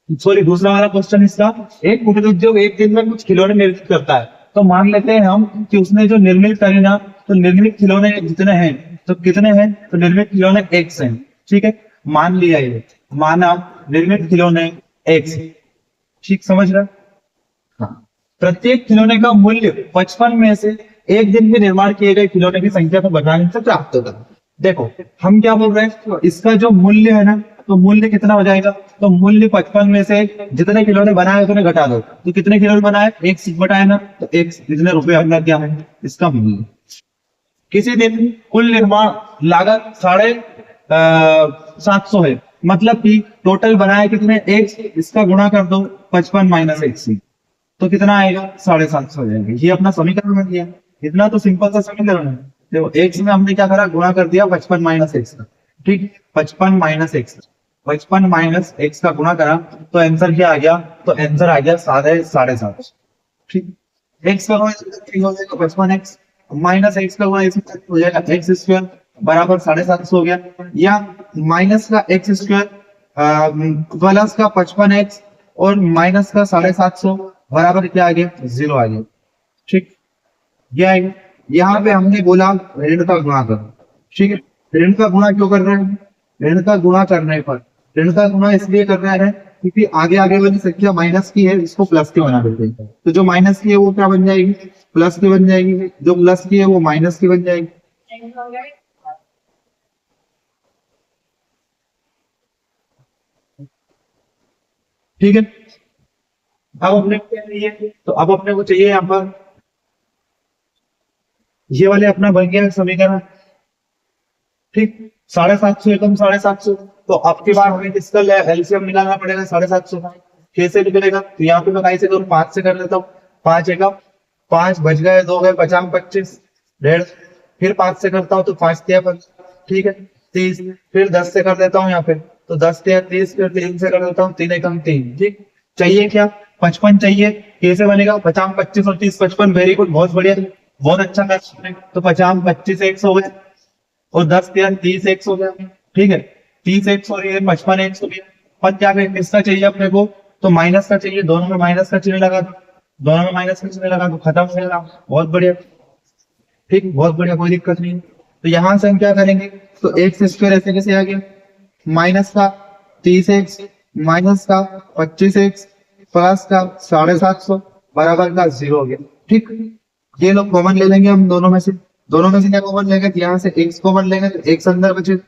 सॉरी दूसरा वाला क्वेश्चन इसका। एक कुटीर उद्योग एक दिन में कुछ खिलौने निर्मित करता है, तो मान लेते हैं हम कि उसने जो निर्मित करे ना, तो निर्मित खिलौने जितने हैं तो कितने हैं, तो निर्मित खिलौने एक्स हैं। ठीक है, मान लिया ये, माना निर्मित खिलौने एक्स। ठीक, समझ रहे? हाँ, प्रत्येक खिलौने का मूल्य 55 में से एक दिन में निर्माण किए गए खिलौने की संख्या को बढ़ाने से प्राप्त होगा। देखो हम क्या बोल रहे हैं, इसका जो मूल्य है ना, तो मूल्य कितना हो जाएगा, तो मूल्य 55 में से जितने खिलौने बनाए उतने घटा दो, तो कितने खिलौने बनाए, एक घटाए ना, तो एक जितने रुपए हमने क्या है इसका मूल्य। किसी दिन कुल निर्माण लागत 750 है, मतलब कि टोटल बनाए कितने, एक, इसका गुणा कर दो 55 माइनस एक से, तो कितना आएगा, 750 हो जाएगा। ये अपना समीकरण बन गया। इतना तो सिंपल सा समीकरण है। देखो एक्स में हमने क्या करा, गुणा कर दिया 55 माइनस एक्स का। ठीक, 55 माइनस एक्स, 55 माइनस एक्स का गुणा करा तो आंसर क्या आ गया, तो आंसर आ गया 750। ठीक, एक्स का गुणा हो जाएगा 55 एक्स, माइनस एक्स का गुणा हो जाएगा एक्स स्क्वायर बराबर 750 हो गया, या माइनस का एक्स स्क्वायर प्लस का 55 एक्स और माइनस का 750 बराबर क्या आ गया, 0 आ गया। ठीक, ये आएगा। यहाँ पे हमने बोला ऋण का गुणा करो। ठीक है, ऋण का गुणा क्यों कर रहे हैं, ऋण का गुणा करने पर, ऋण का गुणा इसलिए कर रहे हैं क्योंकि आगे आगे वाली संख्या माइनस की है, इसको प्लस की बना देते हैं। तो जो माइनस की है वो क्या बन जाएगी, प्लस की बन जाएगी, जो प्लस की है वो माइनस की बन जाएगी। ठीक है, अब अपने को क्या चाहिए, तो अब अपने को चाहिए यहाँ पर ये वाले अपना बन गया समीकरण। ठीक, 750 एकम 750, तो आपके बार हमें किसका एलसीएम मिलाना पड़ेगा 750 का। कैसे निकलेगा, तो यहाँ पे मैं कैसे करूँ, 5 से कर लेता हूँ। 5 एकम 5 बच गए, 2 गए, 50 25 डेढ़, फिर 5 से करता हूँ तो 5 तिया 5, ठीक है 30, फिर 10 से कर देता हूँ यहाँ पे, तो 10 तिया 30, फिर 3 से कर देता हूँ, 3 एकम 3। ठीक, चाहिए क्या, 55 चाहिए। कैसे बनेगा, 50 25 और 30 55, वेरी गुड, बहुत बढ़िया, बहुत अच्छा मैच। तो 50 25 एक्स हो गए और 10 तिया 30 एक्स हो गया। ठीक है, 30 एक्स और ये 55 एक्स हो गया। पर क्या करें, किसका चाहिए अपने को, तो माइनस का चाहिए, दोनों में माइनस का चिन्ह लगा दो, दोनों में माइनस का चिन्ह लगा दो, खत्म हो गया, बहुत बढ़िया। ठीक, बहुत बढ़िया, कोई दिक्कत नहीं। तो यहां से हम क्या करेंगे, तो एक्स स्क्वायर ऐसे कैसे आ गया, माइनस का 30 एक्स माइनस का 25 एक्स प्लस का 750 बराबर का 0 हो गया। ठीक, ये लोग कॉमन ले लेंगे हम दोनों में से, दोनों में से क्या कॉमन लेंगे, तो यहाँ से एक्स कॉमन लेंगे तो एक्स अंदर बचे,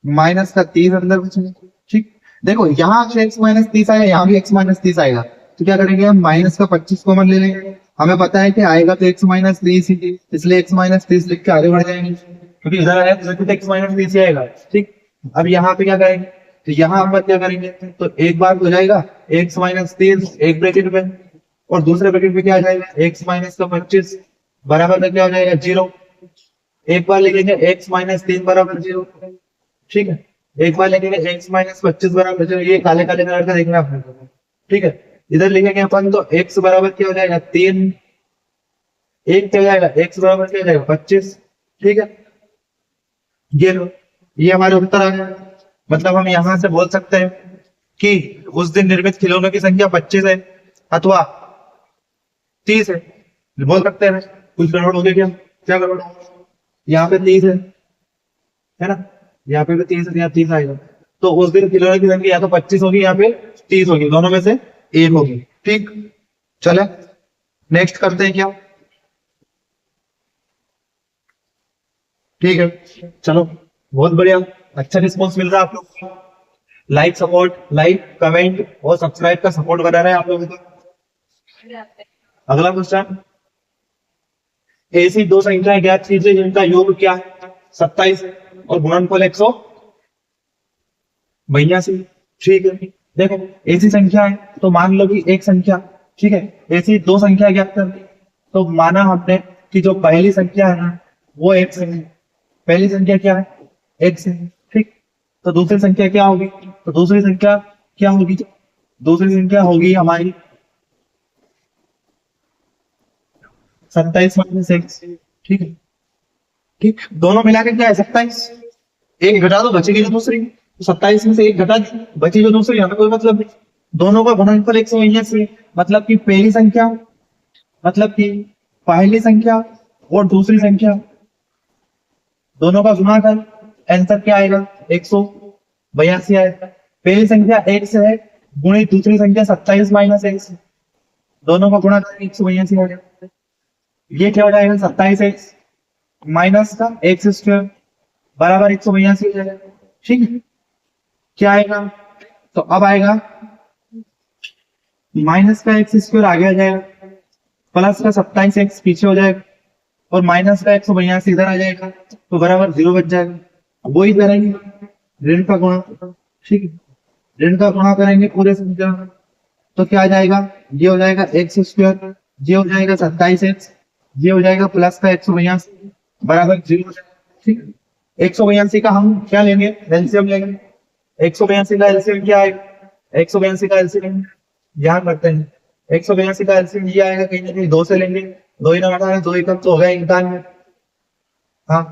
माइनस का 30 अंदर बचेगा। ठीक, देखो यहाँ अगर एक्स माइनस 30 आया, यहाँ भी एक्स माइनस 30 आएगा, तो क्या करेंगे हम माइनस का 25 कॉमन ले लेंगे। हमें पता है कि आएगा तो एक्स माइनस 30 ही, इसलिए एक्स माइनस 30 लिख के आगे बढ़ जाएंगे, क्योंकि इधर आया तो एक्स माइनस 30 ही आएगा। ठीक, अब यहाँ पे क्या करेंगे, तो यहाँ हम क्या करेंगे, तो एक बार हो जाएगा एक्स माइनस 30 एक ब्रैकेट में, और दूसरे ब्रैकेट में क्या आ जाएगा, एक्स माइनस का 25 बराबर का क्या हो जाएगा 0। एक बार लिखेंगे एक्स माइनस 3 बराबर 0। ठीक है, एक बार लिखेंगे एक्स माइनस 25 बराबर 0, ये काले काले कलर का देखना आपने। ठीक है, इधर लिखेंगे अपन तो एक्स बराबर क्या हो जाएगा 3, एक क्या हो जाएगा, एक्स बराबर क्या हो जाएगा 25। ठीक है, ये लो, ये हमारे उत्तर आ गया। मतलब हम यहां से बोल सकते हैं कि उस दिन निर्मित खिलौनों की संख्या 25 है अथवा 30 है, बोल सकते हैं। कुछ गड़बड़ हो गया क्या, क्या गड़बड़, यहाँ पे 30 है ना, यहाँ पे भी 30 है, यहाँ 30 आएगा, तो उस दिन खिलौने की संख्या या तो 25 होगी या फिर 30 होगी, दोनों में से एक होगी। ठीक, चले नेक्स्ट करते हैं क्या, ठीक है चलो। बहुत बढ़िया, अच्छा रिस्पॉन्स मिल रहा है आप लोग को। लाइक सपोर्ट, लाइक कमेंट और सब्सक्राइब का सपोर्ट बना रहे हैं आप लोगों का। अगला क्वेश्चन, ऐसी दो संख्याएं ज्ञात कीजिए जिनका योग क्या है 27 और गुणनफल 182। ठीक है, देखो ऐसी संख्या है तो मान लो कि एक संख्या, ठीक है, ऐसी दो संख्या ज्ञात करनी, तो माना हमने कि जो पहली संख्या है ना वो x है, पहली संख्या क्या है x है, ठीक। तो दूसरी संख्या क्या होगी, तो दूसरी संख्या क्या होगी, दूसरी संख्या होगी हमारी 27 माइनस x, ठीक है, ठीक। दोनों मिला के क्या है 27, एक घटा दो बचेगी जो दूसरी, तो 27 में से एक घटा दी बची जो दूसरी, हमें कोई मतलब नहीं। दोनों का गुणनफल 182, मतलब कि पहली संख्या, मतलब कि पहली संख्या और दूसरी संख्या दोनों का गुणा कर आंसर क्या आएगा 182 आएगा। पहली संख्या x है गुणित दूसरी संख्या 27 माइनस x, दोनों का गुणा करेंगे 182 हो जाएगा। ये क्या हो जाएगा 27x माइनस का एक्स स्क्वायर बराबर 182 हो जाएगा, ठीक है। क्या आएगा, तो अब आएगा माइनस का एक्स स्क्वायर आगे आ जाएगा, प्लस का 27x पीछे हो जाएगा और माइनस का 182 इधर आ जाएगा, तो बराबर 0 बच जाएगा। वही करेंगे ऋण का गुणा, ठीक है, ऋण का गुणा करेंगे पूरे संख्या, तो क्या आ जाएगा, ये हो जाएगा एक्स स्क्वायर, ये हो जाएगा 27x, ये हो जाएगा प्लस का 182 बराबर 0 हो जाएगा, ठीक है। 182 का हम क्या लेंगे, एलसीएम लेंगे। 182 का एलसीएम क्या आएगा, 182 का एलसीएम ध्यान रखते हैं, 182 का एलसीएम ये आएगा कहीं ना कहीं 2 से लेंगे, 2 ही ना घटाना, 2 एकम तो हो गया 91। हाँ,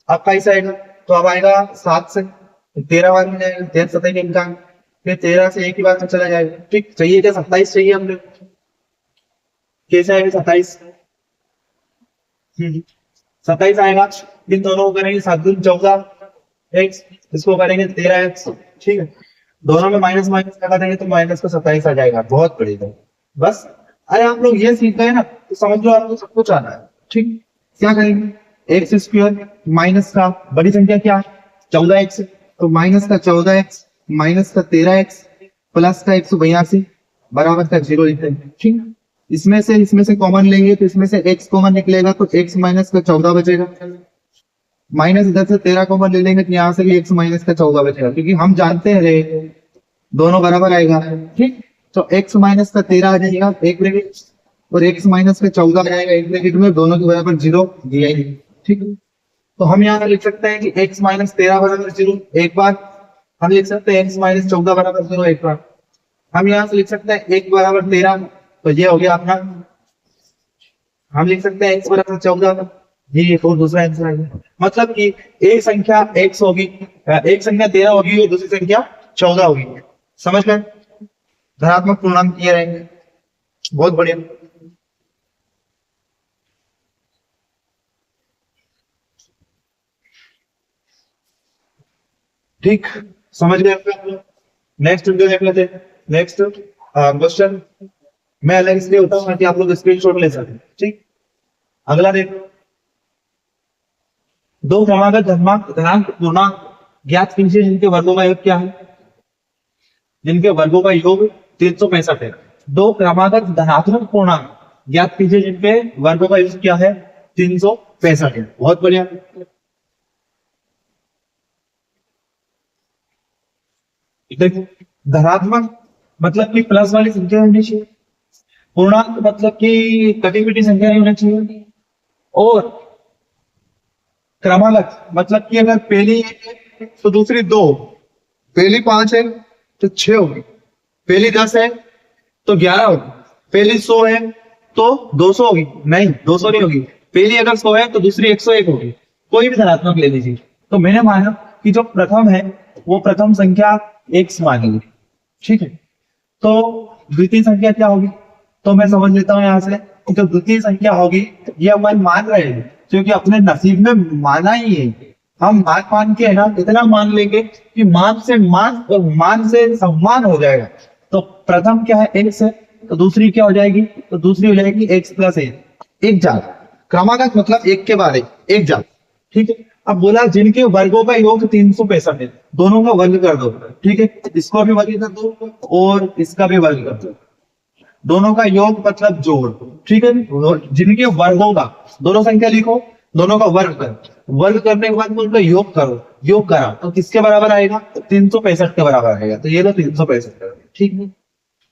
अब कैसे आएगा, तो अब आएगा 7 से 13 बार में जाएगा, 13 7 91, फिर 13 से एक ही बार में चला जाएगा, ठीक। चाहिए क्या 27 चाहिए हमने, कैसे आएगा 27, 27 आएगा, इन दोनों को करेंगे 7 दूनी 14 x, इसको करेंगे 13x, ठीक है। दोनों में माइनस माइनस लगा देंगे तो माइनस का 27 आ जाएगा, बहुत बढ़िया। बस अरे आप लोग ये सीख गए ना तो समझ लो आपको सब कुछ आना है, ठीक। क्या करेंगे एक्स स्क्वायर माइनस का बड़ी संख्या क्या 14x, तो माइनस का 14x माइनस का 13x प्लस का 182 बराबर का 0 लिखते हैं, ठीक। इसमें से कॉमन लेंगे तो इसमें से x कॉमन निकलेगा तो x माइनस का 14 बचेगा, माइनस इधर से 13 कॉमन ले लेंगे तो यहाँ से भी x माइनस का 14 बचेगा, क्योंकि हम जानते हैं दोनों बराबर आएगा, ठीक। तो x माइनस का 13 आ जाएगा एक ब्रैकेट और x माइनस का 14 आ जाएगा एक ब्रैकेट में, दोनों के बराबर 0 दिया ही, ठीक। तो हम यहाँ लिख सकते हैं कि x माइनस 13 बराबर 0 एक बार, हम लिख सकते हैं x माइनस 14 बराबर 0 एक बार, हम यहाँ से लिख सकते हैं 1 बराबर 13, तो ये हो गया अपना, हम लिख सकते हैं x बराबर 14, ये एक और दूसरा आंसर आएगा। मतलब कि एक संख्या x होगी, एक संख्या 13 होगी और दूसरी संख्या 14 होगी, समझ गए। धनात्मक पूर्णांक ये रहेंगे, बहुत बढ़िया। ठीक, समझ गए। नेक्स्ट वीडियो देख लेते हैं। नेक्स्ट क्वेश्चन मैं अलग इसलिए होता हूँ कि आप लोग स्क्रीनशॉट ले सकें, ठीक। अगला देखो, दो क्रमागत धनात्मक पूर्णांक ज्ञात कीजिए जिनके वर्गों का योग क्या है, जिनके वर्गों का योग 365 है। दो क्रमागत धनात्मक पूर्णांक ज्ञात कीजिए जिनके वर्गों का योग क्या है 365 है, बहुत बढ़िया। देखो धनात्मक मतलब कि प्लस वाली संख्या होनी चाहिए, पूर्णांक मतलब कि कटी पिटी संख्या नहीं होनी चाहिए, और क्रमागत मतलब कि अगर पहली 1 है तो दूसरी 2, पहली 5 है तो 6 होगी, पहली 10 है तो 11 होगी, पहली 100 है तो 200 होगी, नहीं 200 नहीं होगी, पहली अगर 100 है तो दूसरी 101 होगी। कोई भी धनात्मक ले लीजिए। तो मैंने माना कि जो प्रथम है वो प्रथम संख्या x मानेगी, ठीक है। तो द्वितीय संख्या क्या होगी, तो मैं समझ लेता हूं यहां से कि जो द्वितीय संख्या होगी ये अपन मान रहे हैं क्योंकि अपने नसीब में माना ही है, हम मान के है ना इतना मान लेंगे कि मान से मान और मान से सम्मान हो जाएगा। तो प्रथम क्या है x है, तो दूसरी क्या हो जाएगी, तो दूसरी हो जाएगी x प्लस 1, एक जात। क्रमागत मतलब एक के बाद एक जात, ठीक है। अब बोला जिनके वर्गों का योग 365 है, दोनों का वर्ग कर दो, ठीक है, इसको भी वर्ग कर दो और इसका भी वर्ग कर दो, दोनों का योग मतलब जोड़, ठीक है। जिनके वर्गों का, दोनों संख्या लिखो, दोनों का वर्ग करो, वर्ग करने के बाद में उनका योग करो, योग करा तो किसके बराबर आएगा? 365 के बराबर आएगा। तो ये लो 365, ठीक है।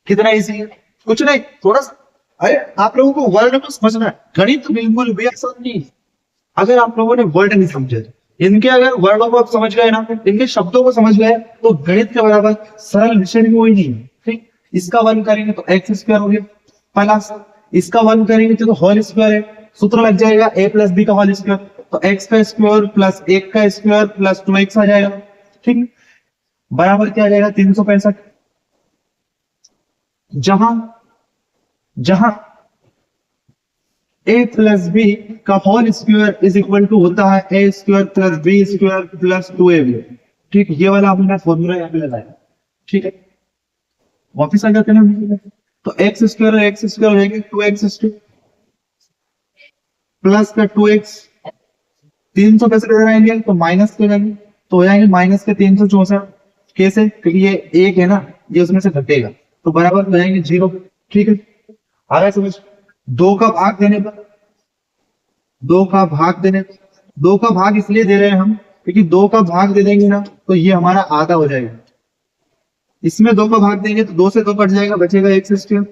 कितना इजी है, कुछ नहीं, थोड़ा सा, अरे आप लोगों को वर्ड को समझना है, गणित बिल्कुल भी आसान नहीं। अगर आप लोगों ने वर्ड नहीं समझे, इनके अगर वर्डों को आप समझ गए ना, इनके शब्दों को समझ गए, तो गणित के बराबर सरल विषय भी कोई नहीं है, ठीक। इसका वर्ग करेंगे तो एक्स स्क्वायर हो गया प्लस, इसका वर्ग करेंगे तो होल स्क्वायर है, सूत्र लग जाएगा a प्लस बी का होल स्क्वायर, तो एक्स का स्क्वायर प्लस 1 का स्क्वायर प्लस 2x आ जाएगा, ठीक। बराबर क्या आ जाएगा? 365। जहां जहां a प्लस बी का whole square is equal to होता है a square plus B square plus 2ab, ठीक। ये वाला आपने फॉर्मूला यहाँ पे लगाया, ठीक है। वापिस आ जाते हैं, तो एक्स स्क्वायर हो जाएगा 2x स्क्वायर प्लस का 2x, 365 लगाएंगे तो माइनस के जाएंगे, तो हो जाएंगे माइनस के 364। कैसे? क्योंकि ये एक है ना, ये उसमें से घटेगा, तो बराबर हो जाएंगे 0, ठीक है। आगे समझ, 2 का भाग देने पर, 2 का भाग इसलिए दे रहे हैं हम, क्योंकि 2 का भाग दे देंगे ना तो ये हमारा आधा हो जाएगा। इसमें 2 का भाग देंगे तो 2 से 2 कट जाएगा, बचेगा एक्स स्क्वायर।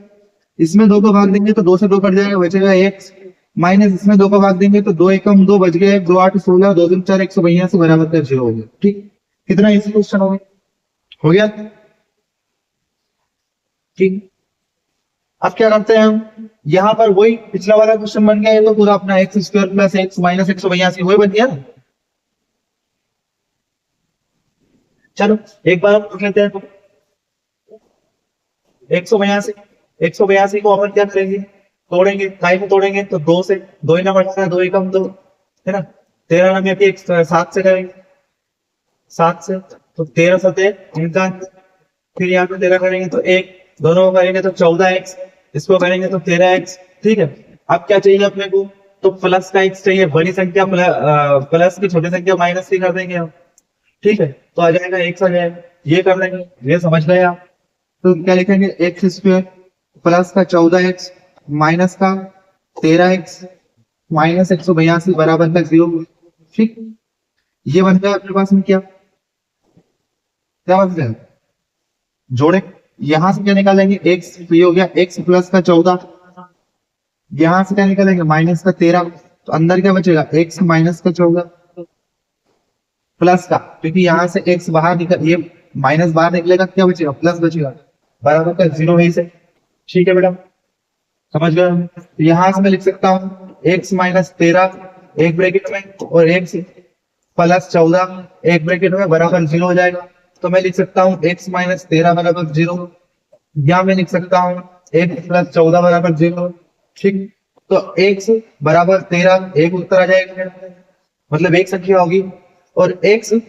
इसमें 2 का भाग देंगे तो 2 से 2 कट जाएगा, बचेगा एक्स माइनस, इसमें 2 का भाग देंगे तो 2 एकम 2 बच गए, 2 8 16, 2 3 4 182 बराबर का 0 हो गया, ठीक। कितना इजी क्वेश्चन हो गया, ठीक। अब क्या करते हैं हम, यहाँ पर वही पिछला वाला क्वेश्चन बन गया, ये तो पूरा अपना x square plus x minus 182 वही बन गया ना। चलो एक बार हम देख लेते हैं, 182 को अपन क्या करेंगे? तोड़ेंगे, काई को तोड़ेंगे तो 2 से, 2 ही ना बढ़ता है, 2 एकम 2 है ना, 13 में भी 7 से करेंगे, 7 से तो 13 सते इनका, फिर यहाँ पे 13 करेंगे तो 1, दोनों को करेंगे तो 14x, इसको करेंगे तो 13x, ठीक है। अब क्या चाहिए अपने को? तो प्लस का x चाहिए, बड़ी संख्या प्लस की छोटी संख्या माइनस की कर देंगे हम, ठीक है। तो आ जाएगा x आ जाएगा, ये कर देंगे, ये समझ गए आप। तो क्या लिखेंगे? एक्स स्क्वायर प्लस का 14x माइनस का 13x माइनस 182 बराबर का 0, ठीक। ये बन गया अपने पास में, क्या बन गया? जोड़े, यहां से क्या निकालेंगे? x, ये हो गया x प्लस का 14, यहां से क्या निकालेंगे? माइनस का 13, तो अंदर क्या बचेगा? x माइनस का 14 प्लस का, क्योंकि यहां से x बाहर निकल, ये माइनस बाहर निकलेगा, क्या बचेगा? प्लस बचेगा, बराबर का 0 है इसे, ठीक है बेटा, समझ गए। तो यहां से मैं लिख सकता हूँ x माइनस 13 एक ब्रैकेट में और x प्लस 14 एक ब्रैकेट में, बराबर 0 हो जाएगा। तो मैं लिख सकता हूँ x माइनस 13 बराबर 0, या मैं लिख सकता हूँ x प्लस 14 बराबर 0, ठीक। तो x बराबर 13 एक उत्तर आ जाएगा, मतलब एक संख्या होगी, और x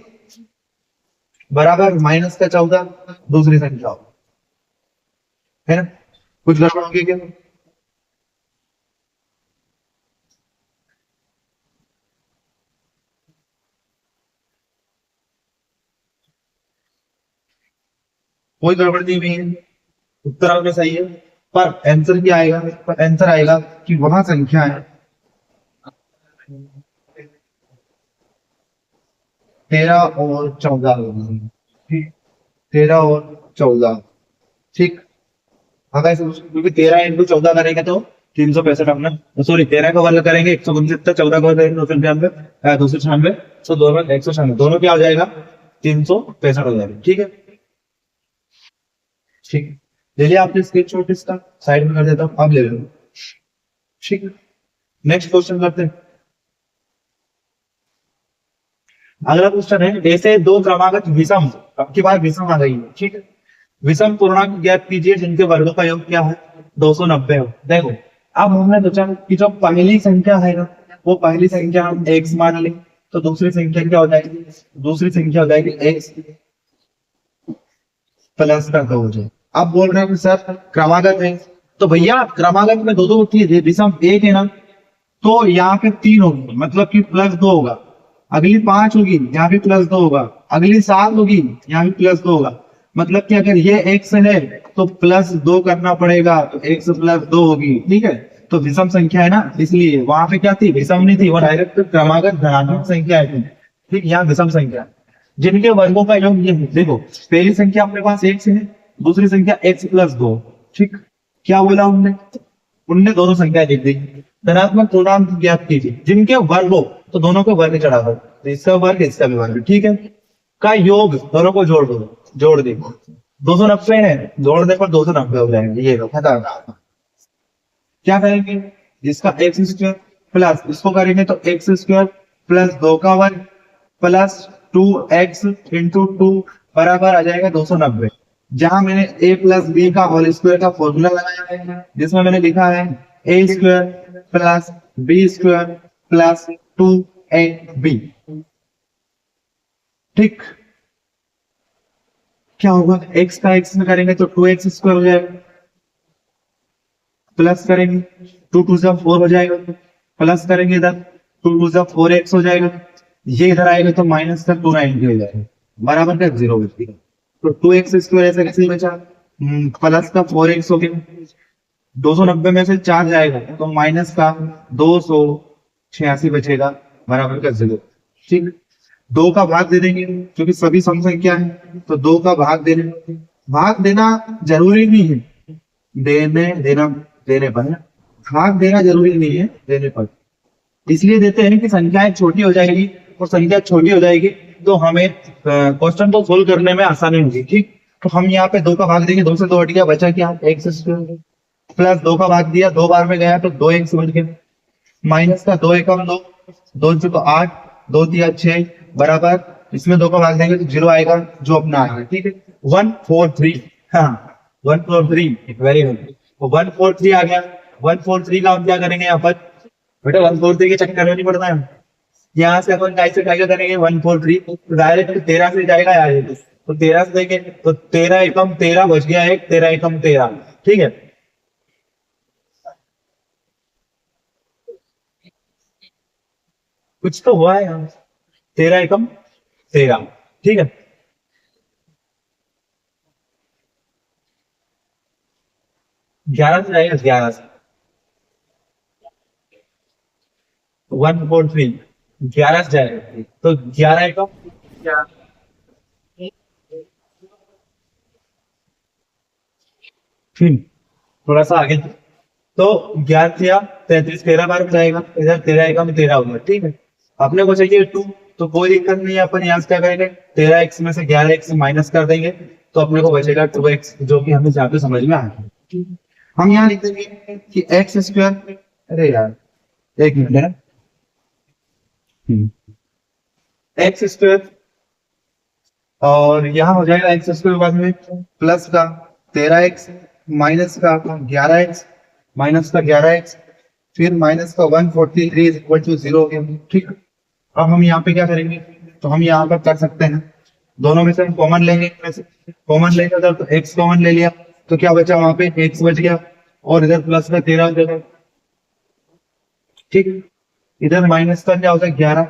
बराबर माइनस का 14 दूसरी संख्या होगी, है ना। कुछ गड़बड़ होगी क्या? कोई गड़बड़ नहीं हुई है, उत्तर आपका सही है, पर आंसर क्या आएगा? पर आंसर आएगा कि वहां संख्या है 13 और 14, ठीक, 13 और 14, ठीक। अगर क्योंकि 13 इंटू 14 करेंगे तो 365 अपना, सॉरी 13 का वर्ग करेंगे 169, 14 का वर्ग करेंगे 296, तो दोनों 196, दोनों क्या हो जाएगा? 365 हो जाएगा, ठीक है, ठीक। ले लिया आपने स्क्रीनशॉट, इसका साइड में कर देता हूँ, अब ले लो, ठीक। नेक्स्ट क्वेश्चन करते हैं। अगला क्वेश्चन है, ऐसे दो क्रमागत विषम, अब की बार विषम आ गई है, ठीक है, विषम पूर्णांक ज्ञात कीजिए जिनके वर्गों का योग क्या है? 290 हो। देखो अब हमने सोचा कि जो पहली संख्या है ना, वो पहली संख्या हम x मान लें, तो दूसरी संख्या क्या हो जाएगी? दूसरी संख्या हो जाएगी x प्लस का 2 हो जाए। अब बोल रहे हैं सर क्रमागत है, तो भैया क्रमागत में दो होती है, विषम एक है ना, तो यहाँ पे 3 होगी, मतलब कि प्लस 2 होगा। अगली 5 होगी, यहाँ भी +2 होगा, अगली 7 होगी, यहाँ भी +2 होगा। मतलब कि अगर ये x है तो +2 करना पड़ेगा, तो x +2 होगी, ठीक है। तो विषम संख्या है ना, इसलिए वहां पे क्या थी, विषम नहीं थी, वो डायरेक्ट क्रमागत धनात्मक संख्या है, ठीक। यहाँ विषम संख्या जिनके वर्गों का योग ये है। देखो पहली संख्या अपने पास x है, दूसरी संख्या x +2, ठीक। क्या बोला उनने दोनों संख्या लिख दी। धनात्मक पूर्णांक ज्ञात कीजिए जिनके वर्ग हो, तो दोनों को वर्ग चढ़ा दो, तो इसका वर्ग इसका भी वर्ग, ठीक है। का योग दोनों को जोड़ दो, जोड़ दे, 290 है, जोड़ने पर 290 हो जाएंगे, ये लो खत्म। क्या करेंगे, जिसका x² प्लस इसको करेंगे तो x² + 2 का वर्ग प्लस 2x इंटू 2 बराबर आ जाएगा 290। जहां मैंने a + b का होल स्क्वायर का फॉर्मूला लगाया है, जिसमें मैंने लिखा है a² + b² + 2ab, ठीक। क्या होगा, x का x में करेंगे तो 2x² हो जाएगा, प्लस करेंगे 2 2 4 हो जाएगा, प्लस करेंगे इधर 2 2 4x हो जाएगा, ये इधर आएगा तो माइनस का 290 हो जाएगा, बराबर का 0 बचेगा। तो 2x² ऐसे कैसे बचा, प्लस का 4x हो गया, 290 में से 4 जाएगा तो माइनस का 286 बचेगा, बराबर का 0, ठीक। 2 का भाग दे देंगे क्योंकि सभी सम संख्या है, तो 2 का भाग देने, भाग देना जरूरी नहीं है, देने पर, भाग देना जरूरी नहीं है, देने पर इसलिए देते हैं कि संख्याएं छोटी हो जाएगी, और संख्या छोटी हो जाएगी तो हमें क्वेश्चन को सोल्व करने में आसानी होगी, ठीक। तो हम यहाँ पे 2 का भाग देंगे, 2 से 2 हट गया, बचा क्या, x² प्लस 2 का भाग दिया, 2 बार में गया तो 2x बच गया, माइनस का 2 एकम 2, 2 तो 8, 2 तिया 6 बराबर, इसमें 2 का भाग देंगे तो 0 आएगा, जो अपना आएगा, ठीक है। 143, हाँ 143, वेरी गुड, 143 आ गया। 143 का हम क्या करेंगे यहाँ पर, बेटा 143 के चक्कर में नहीं पड़ना है, यहाँ से अपन कैसे करेंगे 143, तो डायरेक्ट 13 से जाएगा यार, तो 13 से देंगे तो 13 एकम 13 बच गया, एक 13 एकम 13, ठीक है। कुछ तो हुआ है यहाँ, 13 एकम 13, ठीक है। ग्यारह से जाएगा, 11 से 143, 11 से जाएगा तो 11 एकम, थोड़ा सा आगे, तो 11 या 33, 13 बार में जाएगा, इधर 13 एकम 13 होगा, ठीक है। अपने को चाहिए 2, तो कोई दिक्कत नहीं है, अपन यहाँ से क्या करेंगे, 13x में से 11x माइनस कर देंगे, तो अपने को बचेगा 2x, जो कि हमें यहाँ पे समझ में आया। हम यहाँ लिख देंगे कि x², अरे यार एक मिनट है, x² और यहाँ हो जाएगा x² बाद में प्लस का 13x माइनस का 11x माइनस का 11x, फिर माइनस का 143 = 0 हो गया, ठीक। अब हम यहाँ पे क्या करेंगे, तो हम यहाँ पर कर सकते हैं, दोनों में से हम कॉमन लेंगे, कॉमन लेंगे उधर तो x कॉमन ले लिया, तो क्या बचा वहां पे, x बच गया, और इधर प्लस का 13 हो जाएगा, ठीक। इधर माइनस का क्या होता है 11,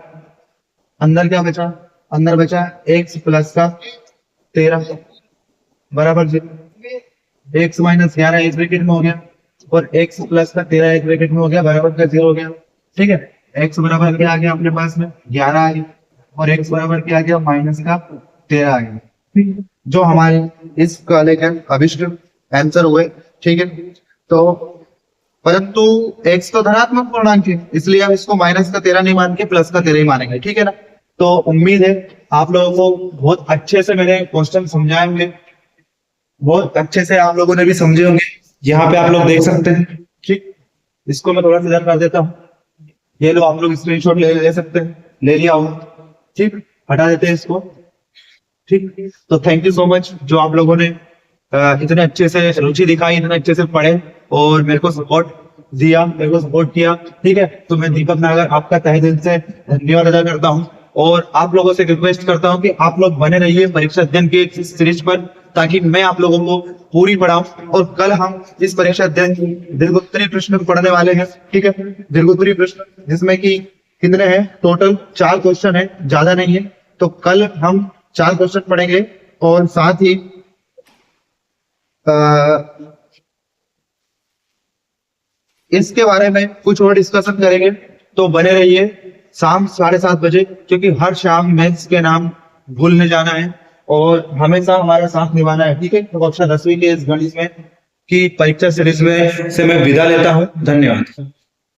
अंदर क्या बचा, अंदर बचा x प्लस का 13 बराबर 0, x माइनस 11 एक ब्रैकेट में हो गया, और x प्लस का 13 एक ब्रैकेट में हो गया, बराबर का 0 हो गया, ठीक है। x बराबर क्या आ गया अपने पास में 11 आ गया, और x बराबर क्या आ गया माइनस का 13 आ गया, ठीक है। जो हमारे इस वाले के अभिष्ट आंसर हुए, ठीक है। तो परंतु x तो धनात्मक पूर्णांक है, इसलिए हम इसको माइनस का 13 नहीं मान के प्लस का 13 ही मानेंगे, ठीक है ना। तो उम्मीद है आप लोगों को बहुत अच्छे से मैंने क्वेश्चन समझाए होंगे, बहुत अच्छे से आप लोगों ने भी समझे होंगे। यहाँ पे आप लोग देख सकते हैं, ठीक। इसको मैं थोड़ा सा इधर कर देता हूँ, ये लो आप लोग स्क्रीनशॉट ले सकते हैं, ले लिया होगा, ठीक। हटा देते हैं इसको, ठीक। तो थैंक यू सो मच जो आप लोगों ने इतने अच्छे से रुचि दिखाई, इतने अच्छे से पढ़े और मेरे को सपोर्ट दिया, मेरे को सपोर्ट किया, ठीक है। तो मैं दीपक नागर आपका तहे दिल से धन्यवाद अदा करता हूँ, और आप लोगों से रिक्वेस्ट करता हूँ कि आप लोग बने रहिए परीक्षा अध्ययन के इस सीरीज पर, ताकि मैं आप लोगों को पूरी पढ़ाऊं, और कल हम इस परीक्षा अध्ययन दीर्घोत्तरीय प्रश्न पढ़ने वाले हैं, ठीक है। दीर्घोत्तरीय प्रश्न जिसमें कि कितने हैं टोटल? 4 क्वेश्चन है, ज्यादा नहीं है। तो कल हम 4 क्वेश्चन पढ़ेंगे और साथ ही इसके बारे में कुछ और डिस्कशन करेंगे। तो बने रहिए शाम 7:30 बजे, क्योंकि हर शाम मैथ्स के नाम भूलने जाना है और हमेशा हमारा साथ निभाना है, ठीक है? तो कक्षा 10वीं के इस गणित में की परीक्षा सीरीज में से मैं विदा लेता हूँ। धन्यवाद।